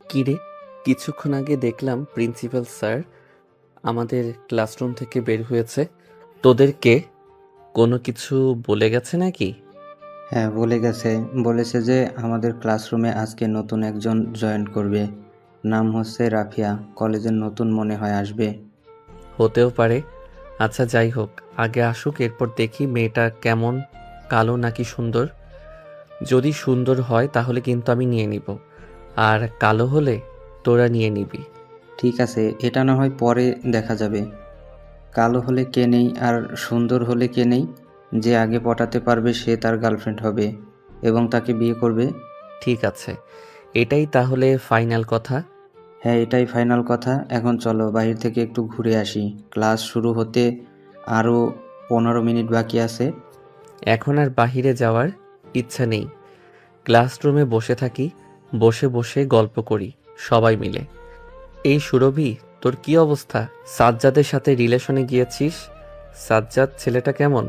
কিরে, কিছুক্ষণ আগে দেখলাম প্রিন্সিপাল স্যার আমাদের ক্লাসরুম থেকে বের হয়েছে। তোদেরকে কোনো কিছু বলে গেছে নাকি? হ্যাঁ, বলে গেছে। বলেছে যে আমাদের ক্লাসরুমে আজকে নতুন একজন জয়েন করবে। নাম হচ্ছে রাফিয়া। কলেজের নতুন মনে হয় আসবে। হতেও পারে। আচ্ছা যাই হোক, আগে আসুক, এরপর দেখি মেয়েটা কেমন, কালো নাকি সুন্দর। যদি সুন্দর হয় তাহলে কিন্তু আমি নিয়ে নিব, আর কালো হলে তোরা নিয়ে নিবি। ঠিক আছে, এটা না হয় পরে দেখা যাবে। কালো হলে কে নেই আর সুন্দর হলে কে নেই? যে আগে পটাতে পারবে সে তার গার্লফ্রেন্ড হবে এবং তাকে বিয়ে করবে। ঠিক আছে, এটাই তাহলে ফাইনাল কথা। হ্যাঁ, এটাই ফাইনাল কথা। এখন চলো বাহির থেকে একটু ঘুরে আসি। ক্লাস শুরু হতে আরও 15 মিনিট বাকি আছে। এখন আর বাহিরে যাওয়ার ইচ্ছা নেই। ক্লাসরুমে বসে থাকি, বসে বসে গল্প করি সবাই মিলে। এই সুরভি, তোর কি অবস্থা? সাজ্জাদের সাথে রিলেশনে গিয়েছিস? সাজ্জাদ ছেলেটা কেমন?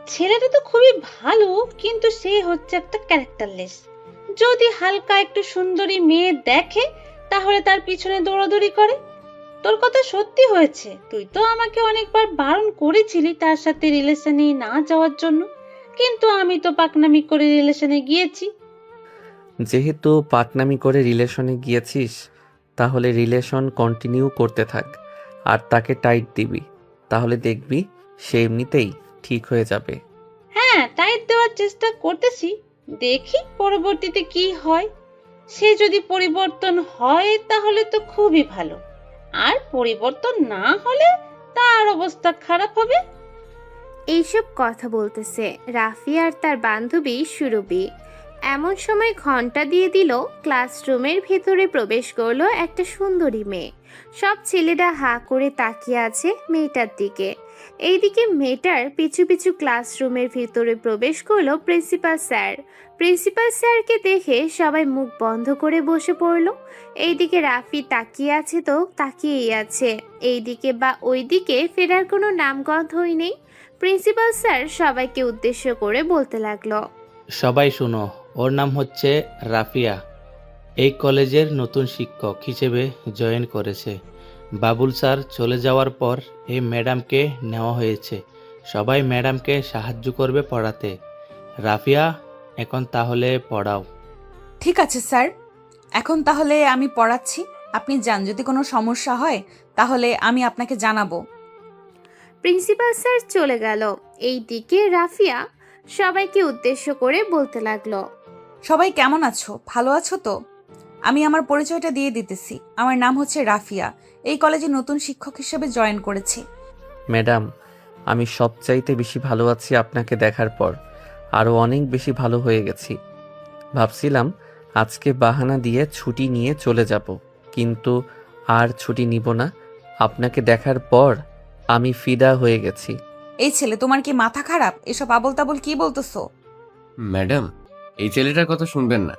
ছেলেটা তো খুবই ভালো, কিন্তু সে হচ্ছে একটা ক্যারেক্টারলেস। যদি হালকা একটু সুন্দরী মেয়ে দেখে তাহলে তার পিছনে দৌড়াদৌড়ি করে। তোর কথা সত্যি হয়েছে, তুই তো আমাকে অনেকবার বারণ করেছিলি তার সাথে রিলেশনে না যাওয়ার জন্য, কিন্তু আমি তো পাকনামি করে রিলেশনে গিয়েছি। যেহেতু পাকনামি করে রিলেশনে গিয়েছিস, তাহলে রিলেশন কন্টিনিউ করতে থাক আর তাকে টাইট দিবি। তাহলে দেখবি সে এমনিতেই ঠিক হয়ে যাবে। হ্যাঁ, টাইট দেওয়ার চেষ্টা করতেছি, দেখি পরবর্তীতে কি হয়। সে যদি পরিবর্তন হয় তাহলে তো খুবই ভালো, আর পরিবর্তন না হলে তার অবস্থা খারাপ হবে। এইসব কথা বলতেছে রাফি আর তার বান্ধবী সুরভি। এমন সময় ঘন্টা দিয়ে দিল। ক্লাসরুমের ভেতরে প্রবেশ করলো একটা সুন্দরী মেয়ে। সব ছেলেরা হাঁ করে তাকিয়ে আছে মেয়েটার দিকে। এইদিকে মেয়েটার পিছু পিছু ক্লাসরুমের ভিতরে প্রবেশ করলো প্রিন্সিপাল স্যার। প্রিন্সিপাল স্যারকে দেখে সবাই মুখ বন্ধ করে বসে পড়লো। এইদিকে রাফি তাকিয়ে আছে তো তাকিয়েই আছে, এইদিকে বা ওইদিকে ফেরার কোনো নামগন্ধই নেই। প্রিন্সিপাল স্যার সবাইকে উদ্দেশ্য করে বলতে লাগলো, সবাই শুনো, ওর নাম হচ্ছে রাফিয়া। এই কলেজের নতুন শিক্ষক হিসেবে জয়েন করেছে। বাবুল স্যার চলে যাওয়ার পর এই ম্যাডামকে নেওয়া হয়েছে। সবাই ম্যাডামকে সাহায্য করবে পড়াতে। রাফিয়া, এখন তাহলে পড়াও। ঠিক আছে স্যার, এখন তাহলে আমি পড়াচ্ছি। আপনি যান, যদি কোনো সমস্যা হয় তাহলে আমি আপনাকে জানাবো। প্রিন্সিপাল স্যার চলে গেল। এইদিকে রাফিয়া সবাইকে উদ্দেশ্য করে বলতে লাগলো, সবাই কেমন আছো? ভালো আছো তো? আমি আমার পরিচয়টা দিয়ে দিতেছি। আমার নাম হচ্ছে রাফিয়া। এই কলেজে নতুন শিক্ষক হিসেবে জয়েন করেছি। ম্যাডাম, আমি সবচাইতে বেশি ভালো আছি আপনাকে দেখার পর। আরও অনেক বেশি ভালো হয়ে গেছি। ভাবছিলাম আজকে বাহানা দিয়ে ছুটি নিয়ে চলে যাব, কিন্তু আর ছুটি নিব না। আপনাকে দেখার পর আমি ফিদা হয়ে গেছি। এই ছেলে, তোমার কি মাথা খারাপ? এসব আবোল তাবোল কি বলতেছো? ম্যাডাম, এই ছেলেটার কথা শুনবেন না।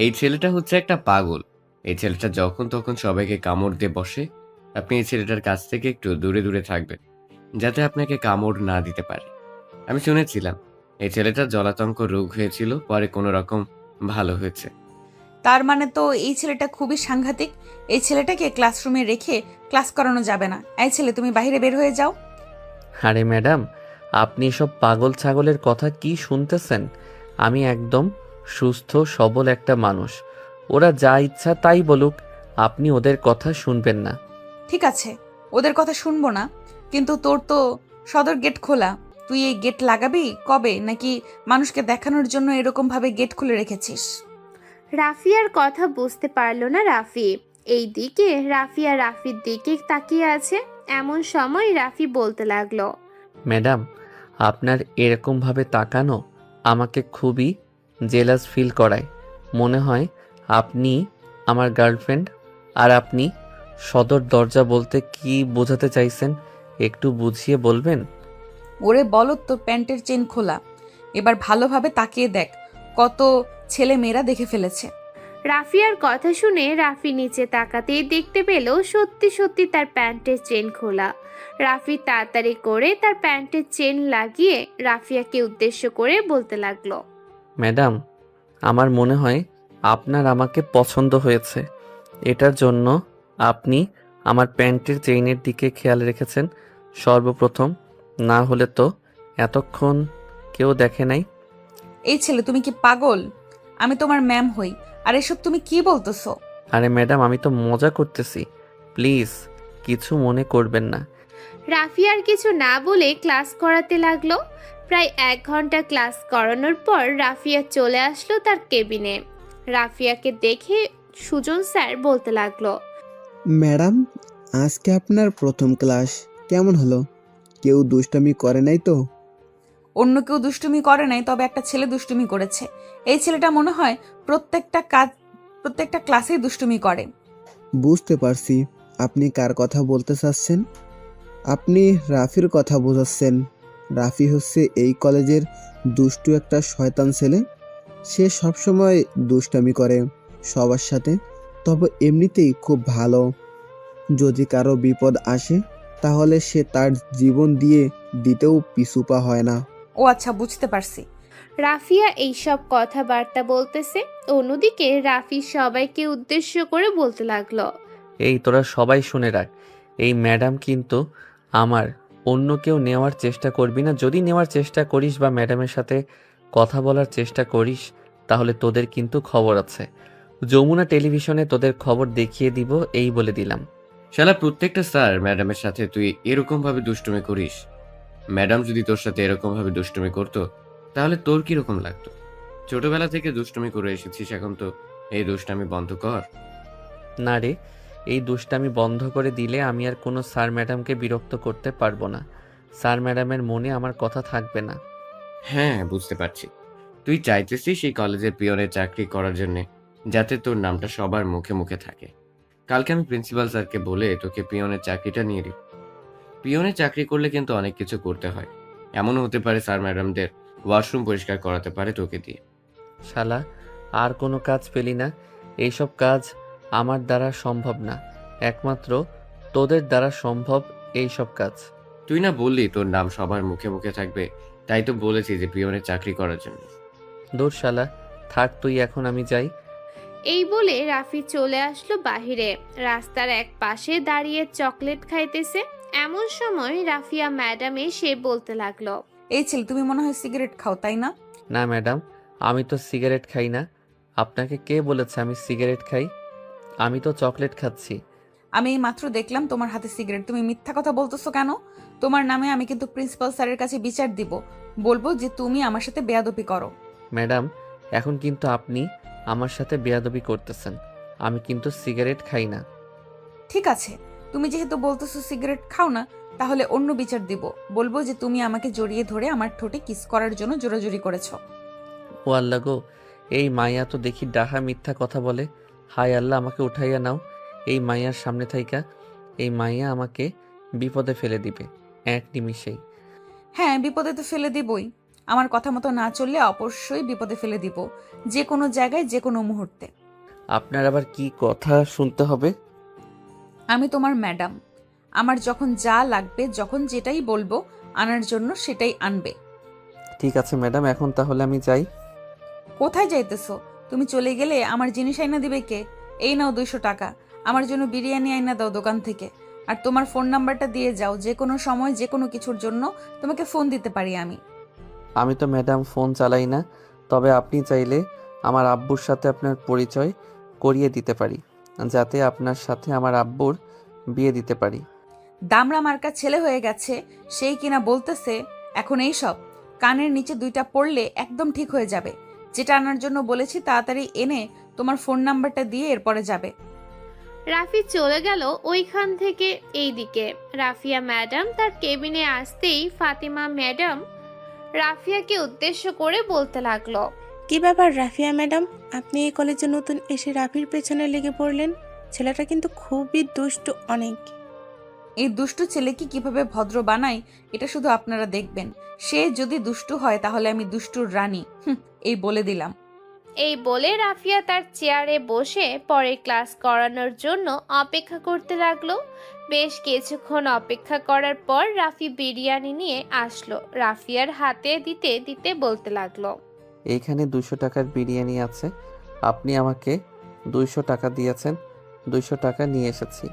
এই ছেলেটা হচ্ছে একটা পাগল। এই ছেলেটা যখন তখন সবাইকে কামড় দিয়ে বসে। আপনি এই ছেলেটার কাছ থেকে একটু দূরে দূরে থাকবেন, যাতে আপনাকে কামড় না দিতে পারে। আমি শুনেছিলাম এই ছেলেটার জলাতঙ্ক রোগ হয়েছিল, পরে কোনো রকম ভালো হয়েছে। তার মানে তো এই ছেলেটা খুবই সাংঘাতিক। এই ছেলেটাকে ক্লাসরুমে রেখে ক্লাস করানো যাবে না। এই ছেলে, তুমি বাইরে বের হয়ে যাও। আরে ম্যাডাম, আপনি সব পাগল ছাগলের কথা কি শুনতেছেন? আমি একদম সুস্থ সবল একটা মানুষ। ওরা যা ইচ্ছা তাই বলুক, আপনি ওদের কথা শুনবেন না। ঠিক আছে, ওদের কথা শুনবো না, কিন্তু তোর তো সদর গেট খোলা। তুই এই গেট লাগাবি কবে? নাকি মানুষকে দেখানোর জন্য এরকম ভাবে গেট খুলে রেখেছিস? রাফিয়ার কথা বুঝতে পারলো না রাফি। এইদিকে রাফিয়া রাফির দিকে তাকিয়ে আছে। এমন সময় রাফি বলতে লাগলো, ম্যাডাম, আপনার এরকমভাবে তাকানো আমাকে খুবই জেলাস ফিল করায়। মনে হয় আপনি আমার গার্লফ্রেন্ড। আর আপনি সদর দরজা বলতে কি বোঝাতে চাইছেন, একটু বুঝিয়ে বলবেন? ওরে বলো, তোর প্যান্টের চেন খোলা। এবার ভালোভাবে তাকিয়ে দেখ, কত ছেলে মেয়েরা দেখে ফেলেছে। রাফিয়ার কথা শুনে রাফি নিচে তাকাতেই দেখতে পেল সত্যি সত্যি তার প্যান্টের চেন খোলা। রাফি তাড়াতাড়ি করে তার প্যান্টের চেন লাগিয়ে রাফিয়াকে উদ্দেশ্য করে বলতে লাগলো, ম্যাডাম, আমার মনে হয় আপনার আমাকে পছন্দ হয়েছে। এটার জন্য আপনি আমার প্যান্টের চেইনের দিকে খেয়াল রেখেছেন সর্বপ্রথম। না হলে তো এতক্ষণ কেউ দেখে নাই। এই ছেলে, তুমি কি পাগল? আমি তোমার ম্যাম হই, আর এসব তুমি কি বলতেছো? আরে ম্যাডাম, আমি তো মজা করতেছি, প্লিজ কিছু মনে করবেন না। রাফিয়ার কিছু না বলে ক্লাস করাতে লাগলো। প্রায় 1 ঘন্টা ক্লাস করানোর পর রাফিয়া চলে আসলো তার কেবিনে। রাফিয়াকে দেখে সুজন স্যার বলতে লাগলো, ম্যাডাম, আজকে আপনার প্রথম ক্লাস কেমন হলো? কেউ দুষ্টামি করে নাই তো? অন্য কেউ দুষ্টুমি করে নাই, তবে একটা ছেলে দুষ্টুমি করেছে। এই ছেলেটা মনে হয় প্রত্যেকটা ক্লাসেই দুষ্টুমি করে। বুঝতে পারছি আপনি কার কথা বলতে চাচ্ছেন। আপনি রাফির কথা বোঝাচ্ছেন। রাফি হচ্ছে এই কলেজের দুষ্টু একটা শয়তান ছেলে। সে সবসময় দুষ্টামি করে সবার সাথে, তবে এমনিতেই খুব ভালো। যদি কারো বিপদ আসে তাহলে সে তার জীবন দিয়ে দিতেও পিছুপা হয় না। ও আচ্ছা, বুঝতে পারছি। রাফিয়া এইসব কথাবার্তা বলতেছে। অন্যদিকে রাফি সবাইকে উদ্দেশ্য করে বলতে লাগলো, এই তোরা সবাই শুনে রাখ, এই ম্যাডাম কিন্তু আমার। অন্য কেউ নেওয়ার চেষ্টা করবি না। যদি নেওয়ার চেষ্টা করিস বা ম্যাডামের সাথে কথা বলার চেষ্টা করিস তাহলে তোদের কিন্তু খবর আছে। যমুনা টেলিভিশনে তোদের খবর দেখিয়ে দিব, এই বলে দিলাম। শালা প্রত্যেকটা স্যার ম্যাডামের সাথে তুই এরকম ভাবে দুষ্টুমি করিস। ম্যাডাম যদি তোর সাথে এরকম ভাবে দুষ্টুমি করতো তাহলে তোর কিরকম লাগতো? ছোটবেলা থেকে দুষ্টুমি করে এসেছিস, এখন তো এই দুষ্টামি বন্ধ কর। না রে, এই দুষ্টামি বন্ধ করে দিলে আমি আর কোনো স্যার ম্যাডামকে বিরক্ত করতে পারবো না। স্যার ম্যাডামের মনে আমার কথা থাকবে না। হ্যাঁ, বুঝতে পারছি। তুই চাইতেছিস এই কলেজের পিয়নের চাকরি করার জন্য, যাতে তোর নামটা সবার মুখে মুখে থাকে। কালকে আমি প্রিন্সিপাল স্যারকে বলে তোকে পিয়নের চাকরিটা নিয়ে দিই। পিয়নের চাকরি করলে কিন্তু অনেক কিছু করতে হয়। এমনও হতে পারে স্যার ম্যাডামদের ওয়াশরুম পরিষ্কার করাতে পারে তোকে দিয়ে। শালা, আর কোনো কাজ পেলি না? এইসব কাজ আমার দ্বারা সম্ভব না, একমাত্র তোদের দ্বারা সম্ভব এইসব কাজ। তুই না বললি তোর নাম সবার মুখে মুখে থাকবে, তাই তো বলেছি যে পিয়নের চাকরি করার জন্য। দূর শালা, থাক তুই, এখন আমি যাই। এই বলে রাফি চলে আসলো বাহিরে। রাস্তার এক পাশে দাঁড়িয়ে চকলেট খাইতেছে। এমন সময় রাফিয়া ম্যাডাম এসে বলতে লাগলো, এই ছেলে, তুমি মনে হয় সিগারেট খাও, তাই না? না ম্যাডাম, আমি তো সিগারেট খাই না। আপনাকে কে বলেছে আমি সিগারেট খাই? আমি তো চকলেট খাচ্ছি। আমি এই মাত্র দেখলাম তোমার হাতে সিগারেট। তুমি মিথ্যা কথা বলতেছো কেন? তোমার নামে আমি কিন্তু প্রিন্সিপাল স্যারের কাছে বিচার দিব। বলবো যে তুমি আমার সাথে বেয়াদবি করো। ম্যাডাম, এখন কিন্তু আপনি আমার সাথে বেয়াদবি করতেছেন। আমি কিন্তু সিগারেট খাই না। ঠিক আছে, তুমি যেহেতু বলতেছো সিগারেট খাও না, তাহলে অন্য বিচার দিব। বলবো যে তুমি আমাকে জড়িয়ে ধরে আমার ঠোঁটে কিস করার জন্য জোরাজুরি করেছো। ও আল্লাহ গো, এই মাইয়া তো দেখি ডাহা মিথ্যা কথা বলে। হায় আল্লাহ, আমাকে উঠাইয়া নাও এই মাইয়ার সামনে থাইকা। এই মাইয়া আমাকে বিপদে ফেলে দিবে এক নিমিষেই। হ্যাঁ, বিপদে তো ফেলে দিবই। আমার কথা মতো না চললে অবশ্যই বিপদে ফেলে দিব, যে কোনো জায়গায়, যে কোনো মুহূর্তে। আপনার আবার কি কথা শুনতে হবে? আমি তোমার ম্যাডাম। আমার যখন যা লাগবে, যখন যেটাই বলবো আনার জন্য, সেটাই আনবে। ঠিক আছে ম্যাডাম, এখন তাহলে আমি যাই। কোথায় যাইতেছো? তুমি চলে গেলে আমার জিনিস আইনা দিবে কে? এই নাও 200 টাকা। আমার জন্য বিরিয়ানি আইনা দাও দোকান থেকে। আর তোমার ফোন নাম্বারটা দিয়ে যাও, যে কোনো সময় যে কোনো কিছুর জন্য তোমাকে ফোন দিতে পারি আমি। আমি তো ম্যাডাম ফোন চালাই না, তবে আপনি চাইলে আমার আব্বুর সাথে আপনার পরিচয় করিয়ে দিতে পারি, যাতে আপনার সাথে আমার আব্বুর বিয়ে দিতে পারি। দামড়া মার্কা ছেলে হয়ে গেছে সেই কিনা বলতেছে এখন এই সব। কানের নিচে 2টা পড়লে একদম ঠিক হয়ে যাবে। যেটা আনার জন্য বলেছি তাড়াতাড়ি এনে তোমার ফোন নাম্বারটা দিয়ে এরপরে যাবে। রাফি চলে গেল ওইখান থেকে এইদিকে। রাফিয়া ম্যাডাম তার কেবিনে আসতেই ফাতিমা ম্যাডাম রাফিয়াকে উদ্দেশ্য করে বলতে লাগলো, কি ব্যাপার রাফিয়া ম্যাডাম, আপনি এই কলেজে নতুন এসে রাফির পেছনে লেগে পড়লেন? ছেলেটা কিন্তু খুবই দুষ্টু অনেক। এই দুষ্টু ছেলেকে কিভাবে ভদ্র বানাই এটা শুধু আপনারা দেখবেন। সে যদি দুষ্টু হয় তাহলে আমি দুষ্টুর রানী। এই বলে দিলাম। এই বলে রাফিয়া তার চেয়ারে বসে পরে ক্লাস করানোর জন্য অপেক্ষা করতে লাগলো। বেশ কিছুক্ষণ অপেক্ষা করার পর রাফি বিরিয়ানি নিয়ে আসলো। রাফিয়ার হাতে দিতে দিতে বলতে লাগলো, এইখানে 200 টাকার বিরিয়ানি আছে, আপনি আমাকে 200 টাকা দিয়েছেন, 200 টাকা নিয়ে এসেছি।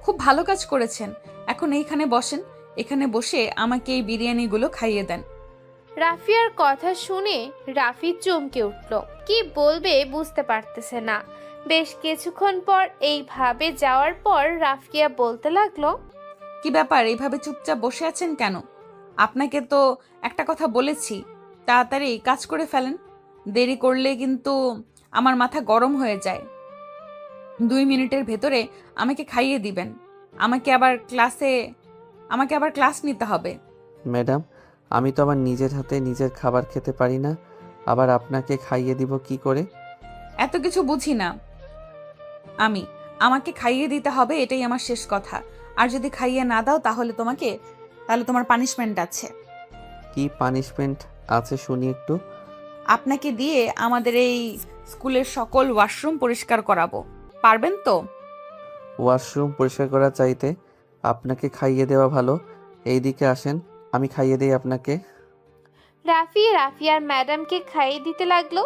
খুব ভালো কাজ করেছেন। এখন এইখানে বসেন, এখানে বসে আমাকে এই বিরিয়ানিগুলো খাইয়ে দেন। রাফিয়ার কথা শুনে রাফি চমকে উঠল। কি বলবে বুঝতে পারতেছে না। বেশ কিছুক্ষণ পর এইভাবে যাওয়ার পর রাফিয়া বলতে লাগলো, কি ব্যাপার, এইভাবে চুপচাপ বসে আছেন কেন? আপনাকে তো একটা কথা বলেছি, তাড়াতাড়ি কাজ করে ফেলেন। দেরি করলে কিন্তু আমার মাথা গরম হয়ে যায়। 2 মিনিটের ভেতরে আমাকে খাইয়ে দিবেন। আমাকে আবার ক্লাস নিতে হবে। ম্যাডাম, আমি তো আমার নিজের হাতে নিজের খাবার খেতে পারি না, আবার আপনাকে খাইয়ে দিব কি করে? এত কিছু বুঝি না আমি। আমাকে খাইয়ে দিতে হবে, এটাই আমার শেষ কথা। আর যদি খাইয়ে না দাও তাহলে তোমার পানিশমেন্ট আছে। কি পানিশমেন্ট আছে শুনি একটু। আপনাকে দিয়ে আমাদের এই স্কুলের সকল ওয়াশরুম পরিষ্কার করাবো। পারবেন তো? ওয়াশরুম পরিষ্কার করা চাইতে আপনাকে খাইয়ে দেওয়া ভালো। এইদিকে আসেন, আমি খাইয়ে দেই আপনাকে। রাফিয়ার ম্যাডামকে খাইয়ে দিতে লাগলো।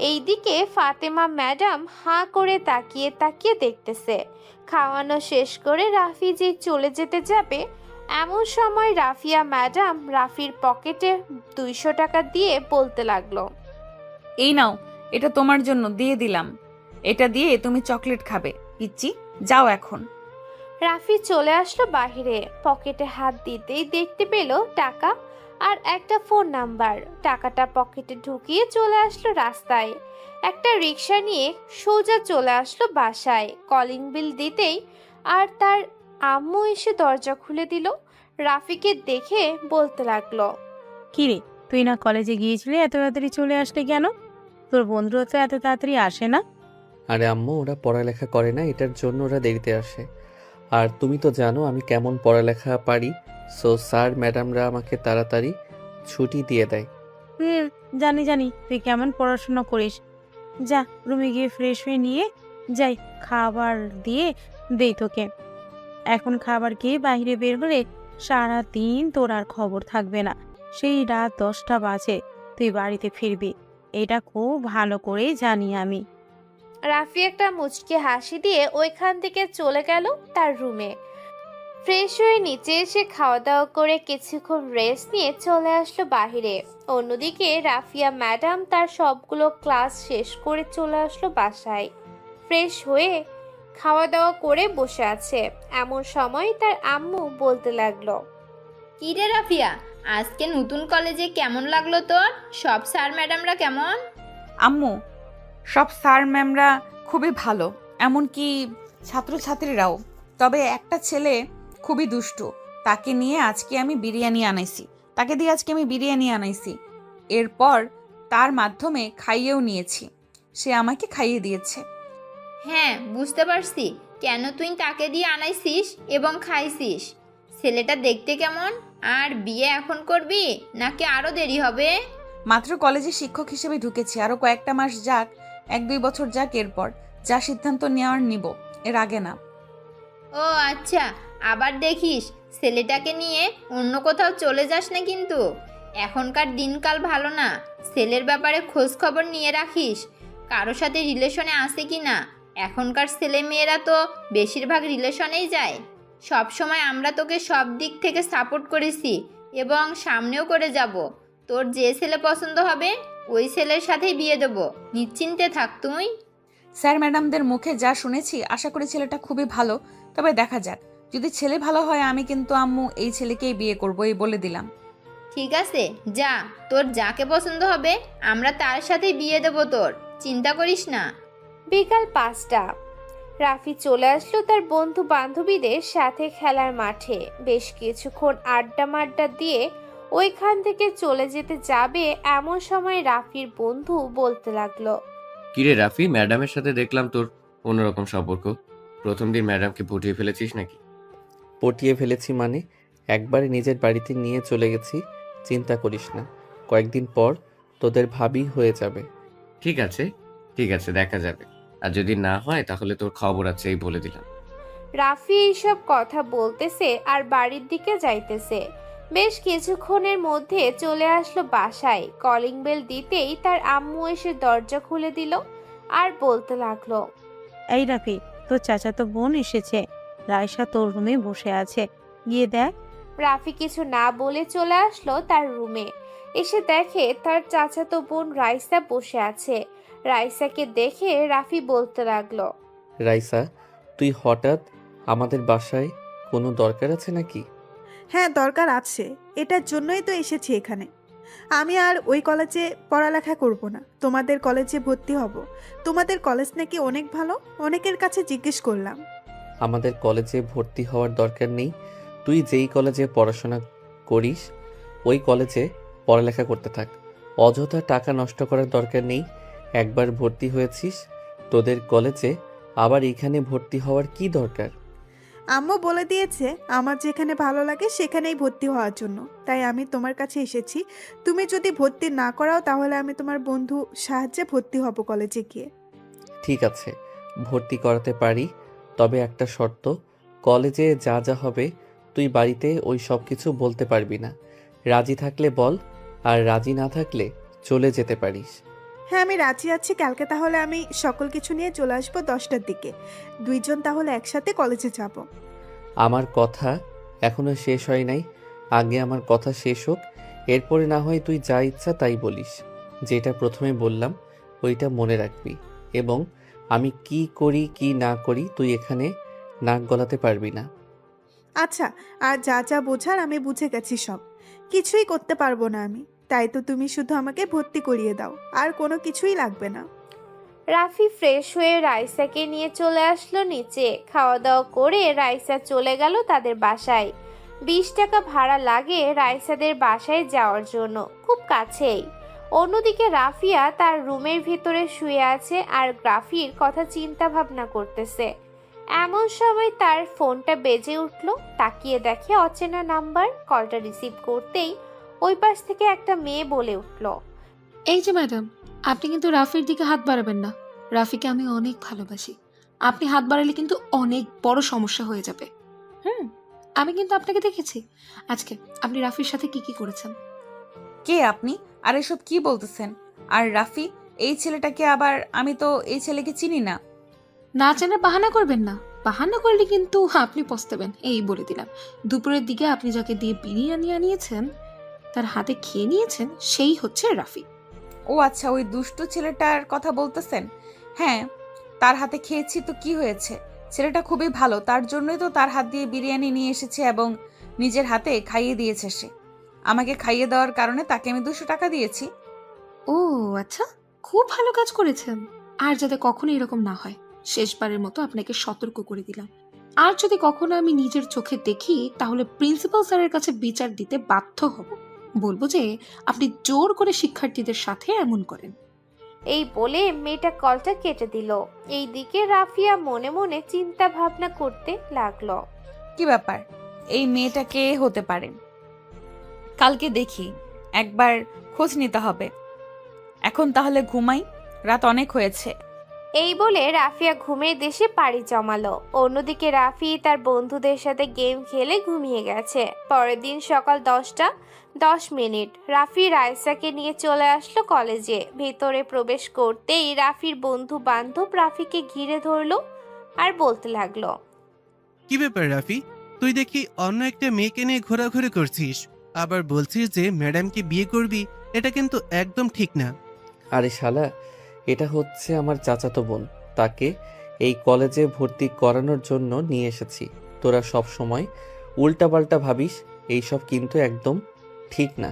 এইদিকে ফাতেমা ম্যাডাম হাঁ করে তাকিয়ে তাকিয়ে দেখতেছে। খাওয়ানো শেষ করে রাফি যে চলে যেতে যাবে, এমন সময় রাফিয়া ম্যাডাম রাফির পকেটে 200 টাকা দিয়ে বলতে লাগলো, এই নাও, এটা তোমার জন্য দিয়ে দিলাম। এটা দিয়ে তুমি চকলেট খাবে। পিচ্চি, যাও এখন। রাফি চলে আসলো বাহিরে। পকেটে হাত দিতেই দেখতে পেল টাকা আর একটা ফোন নাম্বার। টাকাটা পকেটে ঢুকিয়ে চলে আসলো রাস্তায়। একটা রিক্সা নিয়ে সোজা চলে আসলো বাসায়। কলিং বিল দিতেই আর তার আম্মু এসে দরজা খুলে দিল। রাফিকে দেখে বলতে লাগলো, কিরে, তুই না কলেজে গিয়েছিলি, এত তাড়াতাড়ি চলে আসলি কেন? তোর বন্ধুরা তো এত তাড়াতাড়ি আসে না। আরে আম্মু, ওরা পড়ালেখা করে না, এটার জন্য ওরা দেরিতে আসে। আর তুমি তো জানো আমি কেমন পড়ালেখা পারি, সো স্যার ম্যাডামরা আমাকে তাড়াতাড়ি ছুটি দিয়ে দেয়। জানি তুই কেমন পড়াশোনা করিস। যা, রুমে গিয়ে ফ্রেশ হয়ে নিয়ে যাই, খাবার দিয়ে দেই তোকে। এখন খাবার খেয়ে বাইরে বের হলে সারাদিন তোর আর খবর থাকবে না। সেই রাত 10টা বাজে তুই বাড়িতে ফিরবি, এটা খুব ভালো করেই জানি আমি। রাফি একটা মুচকি হাসি দিয়ে ওইখান থেকে চলে গেল তার রুমে। ফ্রেশ হয়ে নিচে এসে খাওয়া দাওয়া করে কিছুক্ষণ রেস্ট নিয়ে চলে আসলো বাহিরে। অন্যদিকে রাফিয়া ম্যাডাম তার সবগুলো ক্লাস শেষ করে চলে আসলো বাসায়। ফ্রেশ হয়ে খাওয়া দাওয়া করে বসে আছে। এমন সময় তার আম্মু বলতে লাগলো, কি রে রাফিয়া, আজকে নতুন কলেজে কেমন লাগলো তোর? সব স্যার ম্যাডামরা কেমন? আম্মু, সব স্যার ম্যামরা খুবই ভালো, এমনকি ছাত্রছাত্রীরাও। তবে একটা ছেলে খুবই দুষ্টু, তাকে দিয়ে আজকে আমি বিরিয়ানি আনাইছি। এরপর তার মাধ্যমে খাইয়েও নিয়েছি, সে আমাকে খাইয়ে দিয়েছে। হ্যাঁ, বুঝতে পারছি কেন তুই তাকে দিয়ে আনাইছিস এবং খাইছিস। ছেলেটা দেখতে কেমন? আর বিয়ে এখন করবি নাকি আরো দেরি হবে? মাত্র কলেজে শিক্ষক হিসেবে ঢুকেছি, আরো কয়েকটা মাস যাক, 1-2 বছর যাক, এরপর যা সিদ্ধান্ত নেওয়ার নিব, এর আগে না। ও আচ্ছা, আবার দেখিস ছেলেটাকে নিয়ে অন্য কোথাও চলে যাস না কিন্তু। এখনকার দিনকাল ভালো না, ছেলের ব্যাপারে খোঁজ খবর নিয়ে রাখিস, কারো সাথে রিলেশনে আছে কি না। এখনকার ছেলে মেয়েরা তো বেশিরভাগ রিলেশনেই যায়। সব সময় আমরা তোকে সব দিক থেকে সাপোর্ট করেছি এবং সামনেও করে যাব। তোর যে ছেলে পছন্দ হবে ওই ছেলের সাথেই বিয়ে দেব, নিশ্চিন্তে থাক তুই। স্যার ম্যাডামদের মুখে যা শুনেছি, আশা করি ছেলেটা খুবই ভালো। তবে দেখা যাক, যদি ছেলে ভালো হয় আমি কিন্তু আম্মু এই ছেলেকেই বিয়ে করবো, এই বলে দিলাম। ঠিক আছে, যা, তোর যাকে পছন্দ হবে আমরা তার সাথেই বিয়ে দেব, তোর চিন্তা করিস না। বিকাল 5টা। রাফি চলে আসলো তার বন্ধু বান্ধবীদের সাথে খেলার মাঠে। বেশ কিছুক্ষণ আড্ডা দিয়ে ওইখান থেকে চলে যেতে যাবে, এমন সময় রাফির বন্ধু বলতে লাগলো, কিরে রাফি, ম্যাডামের সাথে দেখলাম তোর অন্যরকম সম্পর্ক। প্রথম দিন ম্যাডামকে পটিয়ে ফেলেছিস নাকি? পটিয়ে ফেলেছি মানে? একবারে নিজের বাড়িতে নিয়ে চলে গেছি, চিন্তা করিস না, কয়েকদিন পর তোদের ভাবি হয়ে যাবে। ঠিক আছে, দেখা যাবে। আর যদি না হয় তাহলে তোর খবর আছে, এই বলে দিলাম। রাফি এইসব কথা বলতেছে আর বাড়ির দিকে যাইতেছে। বেশ কিছুক্ষণের মধ্যে চলে আসলো বাসায়। কলিং বেল দিতেই তার আম্মু এসে দরজা খুলে দিল আর বলতে লাগলো, এই রাফি, তোর চাচাতো বোন এসেছে। রায়সা তোর রুমে বসে আছে, গিয়ে দেখ। রাফি কিছু না বলে চলে আসলো তার রুমে। এসে দেখে তার চাচাতো বোন রাইসা বসে আছে। রাইসাকে দেখে রাফি বলতে লাগলো, রাইসা, তুই হঠাৎ আমাদের বাসায় কোনো দরকার আছে নাকি? হ্যাঁ, দরকার আছে। এটার জন্যই তো এসেছি এখানে। আমি আর ওই কলেজে পড়ালেখা করব না, তোমাদের কলেজে ভর্তি হব। তোমাদের কলেজ নাকি অনেক ভালো, অনেকের কাছে জিজ্ঞেস করলাম। আমাদের কলেজে ভর্তি হওয়ার দরকার নেই। তুই যেই কলেজে পড়াশোনা করিস ওই কলেজে পড়ালেখা করতে থাক। অযথা টাকা নষ্ট করার দরকার নেই। একবার ভর্তি হয়েছিস তোদের কলেজে, আবার এখানে ভর্তি হওয়ার কি দরকার? আম্মু বলে দিয়েছে আমার যেখানে ভালো লাগে সেখানেই ভর্তি হওয়ার জন্য, তাই আমি তোমার কাছে এসেছি। তুমি যদি ভর্তি না করাও তাহলে আমি তোমার বন্ধু সাহায্যে ভর্তি হব কলেজে গিয়ে। ঠিক আছে, ভর্তি করাতে পারি, তবে একটা শর্ত। কলেজে যা যা হবে তুই বাড়িতে ওই সব কিছু বলতে পারবি না। রাজি থাকলে বল, আর রাজি না থাকলে চলে যেতে পারিস। হ্যাঁ, আমি রাজি আছি। কালকে তাহলে আমি সকল কিছু নিয়ে চলে আসবো 10টার দিকে। দুইজন তাহলে একসাথে কলেজে যাব। আমার কথা এখনো শেষ হয় নাই। আগে আমার কথা শেষ হোক, এরপরে না হয় তুই যা ইচ্ছা তাই বলিস। যেটা প্রথমে বললাম ওইটা মনে রাখবি, এবং আমি কি করি কি না করি তুই এখানে নাক গলাতে পারবি না। আচ্ছা, আর যা যা বোঝার আমি বুঝে গেছি সব। কিছুই করতে পারবো না আমি, তাই তো তুমি শুধু আমাকে ভর্তি করিয়ে দাও, আর কোনো কিছুই লাগবে না। রাফি ফ্রেশ হয়ে রাইসাকে নিয়ে চলে আসলো নিচে। খাওয়া দাওয়া করে রাইসা চলে গেল তাদের বাসায়। 20 টাকা ভাড়া লাগে রাইসাদের বাসায় যাওয়ার জন্য, খুব কাছেই। অন্যদিকে রাফিয়া তার রুমের ভিতরে শুয়ে আছে আর রাফির কথা চিন্তা ভাবনা করতেছে। এমন সময় তার ফোনটা বেজে উঠলো। তাকিয়ে দেখে অচেনা নাম্বার। কলটা রিসিভ করতেই ওই পাশ থেকে একটা মেয়ে বলে উঠলো, এই যে ম্যাডাম, আপনি কিন্তু রাফির দিকে হাত বাড়াবেন না। রাফিকে আমি অনেক ভালোবাসি। আপনি হাত বাড়ালে কিন্তু অনেক বড় সমস্যা হয়ে যাবে। আমি কিন্তু আপনাকে দেখেছি আজকে আপনি রাফির সাথে কি কি করেছেন। কে আপনি? আর এসব কি বলতেছেন? আর রাফি এই ছেলেটাকে আবার? আমি তো এই ছেলেকে চিনি না। না চেনার বাহানা করবেন না। বাহানা করলে কিন্তু আপনি পস্তাবেন, এই বলে দিলাম। দুপুরের দিকে আপনি যাকে দিয়ে বিরিয়ানি আনিয়েছেন, তার হাতে খেয়ে নিয়েছেন, সেই হচ্ছে রাফি। ও আচ্ছা, ওই দুষ্টু ছেলেটার কথা বলতেছেন? হ্যাঁ, তার হাতে খেয়েছি তো কি হয়েছে? ছেলেটা খুবই ভালো, তার জন্যই তো তার হাত দিয়ে বিরিয়ানি নিয়ে এসেছে এবং নিজের হাতে খাইয়ে দিয়েছে সে। আমাকে খাইয়ে দেওয়ার কারণে তাকে আমি 200 টাকা দিয়েছি। ও আচ্ছা, খুব ভালো কাজ করেছেন। আর যাতে কখনো এরকম না হয়, শেষবারের মতো আপনাকে সতর্ক করে দিলাম। আর যদি কখনো আমি নিজের চোখে দেখি, তাহলে প্রিন্সিপাল স্যারের কাছে বিচার দিতে বাধ্য হব। বলবো যে আপনি জোর করে শিক্ষার্থীদের সাথে এমন করেন। এই বলে মেয়েটা কলটা কেটে দিল। এইদিকে রাফিয়া মনে মনে চিন্তা ভাবনা করতে লাগলো, কি ব্যাপার, এই মেয়েটা কে হতে পারে? কালকে দেখি, একবার খোঁজ নিতে হবে। এখন তাহলে ঘুমাই, রাত অনেক হয়েছে। এই বলে রাফিয়া ঘুমের দেশে পাড়ি জমালো। অন্যদিকে রাফি তার বন্ধুদের সাথে গেম খেলে ঘুমিয়ে গেছে। পরের দিন সকাল 10:10 রাফি রাইসাকে নিয়ে চলে আসলো কলেজে। ভেতরে প্রবেশ করতেই রাফির বন্ধু বান্ধব রাফিকে ঘিরে ধরলো আর বলতে লাগলো, কি ব্যাপার রাফি, তুই দেখি অন্য একটা মেয়েকে নিয়ে ঘোরাঘুরি করছিস, আবার বলছিস যে ম্যাডামকে বিয়ে করবি। এটা কিন্তু একদম ঠিক না। আরে শালা, এটা হচ্ছে আমার চাচাতো বোন। তাকে এই কলেজে ভর্তি করানোর জন্য নিয়ে এসেছি। তোরা সব সময় উল্টাপাল্টা ভাবিস, এইসব কিন্তু একদম ঠিক না।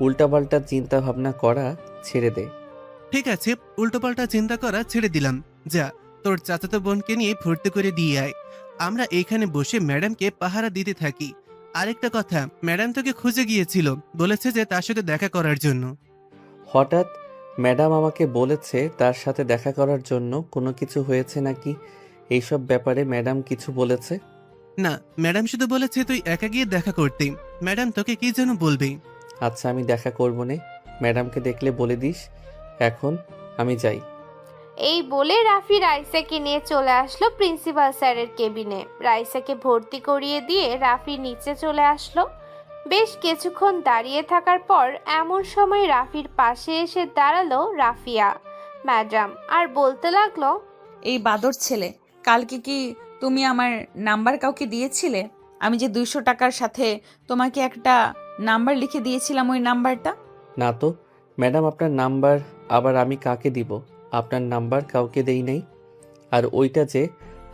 উল্টাপাল্টা চিন্তা ভাবনা করা ছেড়ে দে। ঠিক আছে, উল্টোপাল্টা চিন্তা করা ছেড়ে দিলাম। যা, তোর চাচাতো বোনকে নিয়ে ভর্তি করে দিয়ে আয়। আমরা এইখানে বসে ম্যাডামকে পাহারা দিতে থাকি। আরেকটা কথা, ম্যাডাম তোকে খুঁজে গিয়েছিল, বলেছে যে তার সাথে দেখা করার জন্য। হঠাৎ ম্যাডাম আমাকে বলেছে তার সাথে দেখা করার জন্য? কোনো কিছু হয়েছে নাকি? এইসব ব্যাপারে ম্যাডাম কিছু বলেছে? না, ম্যাডাম শুধু বলেছে তুই একা গিয়ে দেখা করতে। ম্যাডাম তোকে কি যেন বলবে। আচ্ছা, আমি দেখা করবো নে, ম্যাডামকে দেখলে বলে দিস। এখন আমি যাই। এই বলে রাফি রাইসাকে নিয়ে চলে আসলো প্রিন্সিপাল স্যারের কেবিনে। রাইসাকে ভর্তি করিয়ে দিয়ে রাফি নিচে চলে আসলো। বেশ কিছুক্ষণ দাঁড়িয়ে থাকার পর এমন সময় রাফির পাশে এসে দাঁড়ালো রাফিয়া ম্যাডাম আর বলতে লাগলো, এই বাদর ছেলে, কালকে কি তুমি আমার নাম্বার কাউকে দিয়েছিলে? আমি যে 200 টাকার সাথে তোমাকে একটা নাম্বার লিখে দিয়েছিলাম, ওই নাম্বারটা? না তো ম্যাডাম, আপনার নাম্বার আবার আমি কাকে দিব? আপনার নাম্বার কাউকে দেই নাই। আর ওইটা যে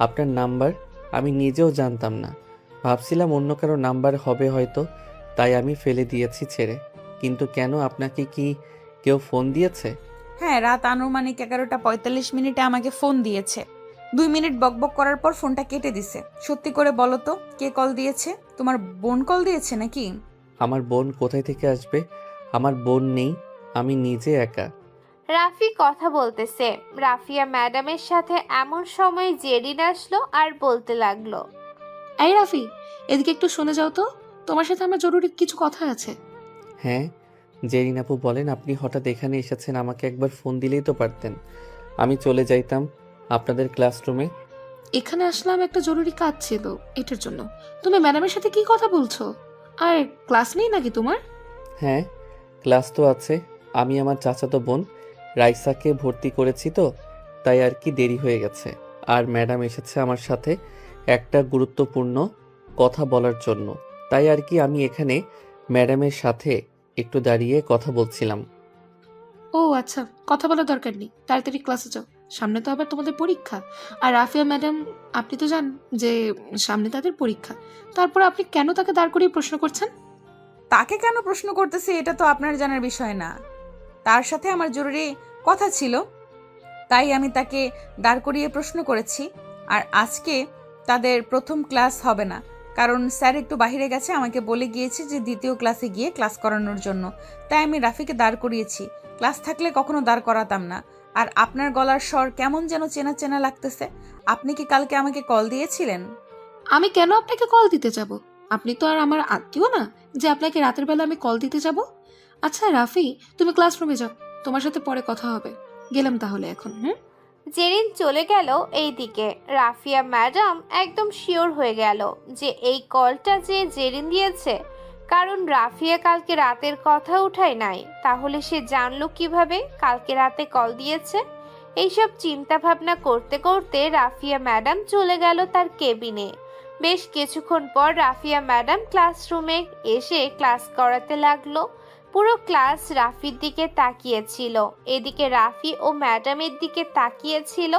আপনার নাম্বার আমি নিজেও জানতাম না, ভাবছিলাম অন্য কারো নাম্বার হবে হয়তো, তাই আমি ফেলে দিয়েছি ছেড়ে। কিন্তু কেন, আপনাকে কি কেউ ফোন দিয়েছে? হ্যাঁ, রাত আনুমানিক 11:45 আমাকে ফোন দিয়েছে। 2 মিনিট বকবক করার পর ফোনটা কেটে দিছে। সত্যি করে বলো তো, কে কল দিয়েছে? তোমার বোন কল দিয়েছে নাকি? আমার বোন কোথায় থেকে আসবে? আমার বোন নেই, আমি নিজে একা। রাফি কথা বলতেছে। রাফিয়া ম্যাডামের সাথে এমন সময় জেরিন আসলো আর বলতে লাগলো, এই রাফি, এদিকে একটু শুনে যাও তো, তোমার সাথে আমার জরুরি কিছু কথা আছে। হ্যাঁ জেরিন আপু বলেন, আপনি হঠাৎ এখানে এসেছেন, আমাকে একবার ফোন দিলেই তো পারতেন, আমি চলে যাইতাম আপনাদের ক্লাসরুমে। এখানে আসলাম, একটা জরুরি কাজ ছিল, এটার জন্য। তুমি ম্যাডামের সাথে কি কথা বলছো? আর ক্লাস নেই নাকি তোমার? হ্যাঁ ক্লাস তো আছে, আমি আমার চাচাতো বোন রাইসাকে ভর্তি করেছি তো, তাই আর কি দেরি হয়ে গেছে। আর ম্যাডাম এসেছে আমার সাথে একটা গুরুত্বপূর্ণ কথা বলার জন্য, তাই আর কি আমি এখানে ম্যাডামের সাথে একটু দাঁড়িয়ে কথা বলছিলাম। ও আচ্ছা, কথা বলার দরকার নেই, তাড়াতাড়ি ক্লাসে যাও, সামনে তো আবার তোমাদের পরীক্ষা। আর রাফিয়া ম্যাডাম, আপনি তো জানেন যে সামনে তাদের পরীক্ষা, তারপর আপনি কেন তাকে দাঁড় করিয়ে প্রশ্ন করছেন? তাকে কেন প্রশ্ন করতেছি এটা তো আপনার জানার বিষয় না। তার সাথে আমার জরুরি কথা ছিল, তাই আমি তাকে দাঁড় করিয়ে প্রশ্ন করেছি। আর আজকে তাদের প্রথম ক্লাস হবে না, কারণ স্যার একটু বাইরে গেছে, আমাকে বলে গিয়েছে যে দ্বিতীয় ক্লাসে গিয়ে ক্লাস করানোর জন্য। তাই আমি রাফিকে দাঁড় করিয়েছি, ক্লাস থাকলে কখনো দাঁড় করাতাম না। আর আপনার গলার স্বর কেমন যেন চেনা চেনা লাগতেছে। আপনি কি কালকে আমাকে কল দিয়েছিলেন? আমি কেন আপনাকে কল দিতে যাব? আপনি তো আর আমার আত্মীয় না যে আপনাকে রাতের বেলা আমি কল দিতে যাব। আচ্ছা রাফি, তুমি ক্লাসরুমে যাও, তোমার সাথে পরে কথা হবে। গেলাম তাহলে এখন। জেরিন চলে গেল। এইদিকে রাফিয়া ম্যাডাম একদম শিওর হয়ে গেল যে এই কলটা যে জেরিন দিয়েছে, কারণ রাফিয়া কালকে রাতের কথা উঠায় নাই। তাহলে সে জানলো কিভাবে কালকে রাতে কল দিয়েছে? এইসব চিন্তা ভাবনা করতে করতে রাফিয়া ম্যাডাম চলে গেল তার কেবিনে। বেশ কিছুক্ষণ পর রাফিয়া ম্যাডাম ক্লাসরুমে এসে ক্লাস করাতে লাগলো। পুরো ক্লাস রাফির দিকে তাকিয়েছিল। এদিকে রাফি ও ম্যাডামের দিকে তাকিয়েছিল।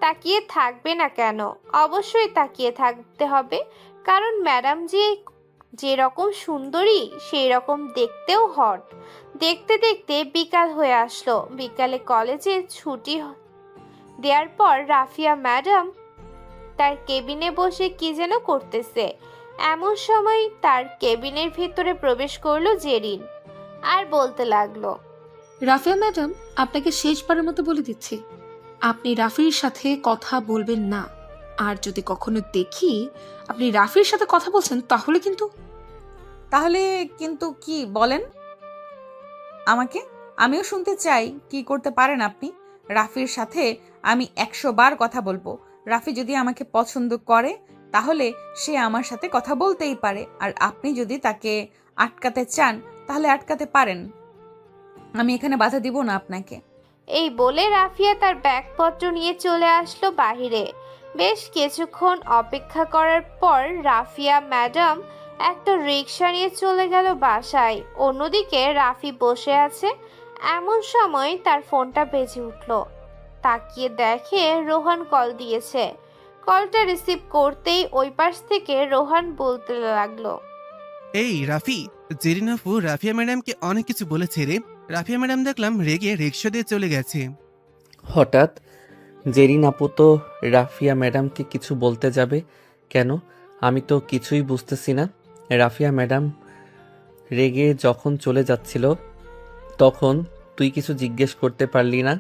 তাকিয়ে থাকবে না কেন? অবশ্যই তাকিয়ে থাকতে হবে, কারণ ম্যাডাম যেরকম সুন্দরী সেই রকম দেখতেও হট। দেখতে দেখতে বিকাল হয়ে আসলো। বিকালে কলেজে ছুটি দেওয়ার পর রাফিয়া ম্যাডাম তার কেবিনে বসে কি যেন করতেছে। এমন সময় তার কেবিনের ভিতরে প্রবেশ করলো জেরিন আর বলতে লাগলো, রাফিয়া ম্যাডাম, আপনাকে শেষবারের মতো বলে দিচ্ছি, আপনি রাফির সাথে কথা বলবেন না। আর যদি কখনো দেখি আপনি রাফির সাথে কথা বলছেন তাহলে কিন্তু কি বলেন আমাকে? আমিও শুনতে চাই, কি করতে পারেন আপনি? রাফির সাথে আমি 100 বার কথা বলবো। রাফি যদি আমাকে পছন্দ করে তাহলে সে আমার সাথে কথা বলতেই পারে, আর আপনি যদি তাকে আটকাতে চান তাহলে আটকাতে পারেন, আমি এখানে বাধা দিব না আপনাকে। এই বলে রাফিয়া তার ব্যাগপত্র নিয়ে চলে আসলো বাহিরে। বেশ কিছুক্ষণ অপেক্ষা করার পর রাফিয়া ম্যাডাম একটা রিক্সা নিয়ে চলে গেল বাসায়। অন্যদিকে রাফি বসে আছে। এমন সময় তার ফোনটা বেজে উঠল। তাকিয়ে দেখে রোহান কল দিয়েছে। কলটা রিসিভ করতেই ওই পাশ থেকে রোহান বলতে লাগলো, এই রাফি, জেরিন আপু রাফিয়া ম্যাডামকে অনেক কিছু বলেছে রে। রাফিয়া ম্যাডাম দেখলাম রেগে রিক্সা দিয়ে চলে গেছে। হঠাৎ জেরিন আপু তো রাফিয়া ম্যাডামকে কিছু বলতে যাবে কেন? আমি তো কিছুই বুঝতেছি না। রাফিয়া ম্যাডাম রেগে যখন চলে যাচ্ছিল তখন তুই কিছু জিজ্ঞেস করতে পারলি না?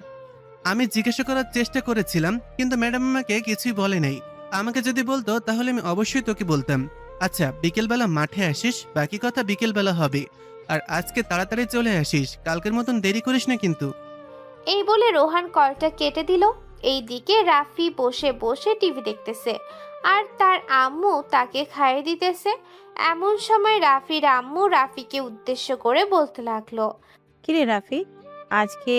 আমি জিজ্ঞাসা করার চেষ্টা করেছিলাম, কিন্তু ম্যাডাম আমাকে কিছুই বলে নাই। আমাকে যদি বলতো তাহলে আমি অবশ্যই তোকে বলতাম। আচ্ছা, বিকেলবেলা মাঠে আসিস, বাকি কথা বিকেলবেলা হবে। আর আজকে তাড়াতাড়ি চলে আসিস, কালকের মতন দেরি করিস না কিন্তু। এই বলে রোহান কলটা কেটে দিল। এইদিকে রাফি বসে বসে টিভি দেখতেছে আর তার আম্মু তাকে খাইয়ে দিতেছে। এমন সময় রাফির আম্মু রাফিকে উদ্দেশ্য করে বলতে লাগলো, কিরে রাফি, আজকে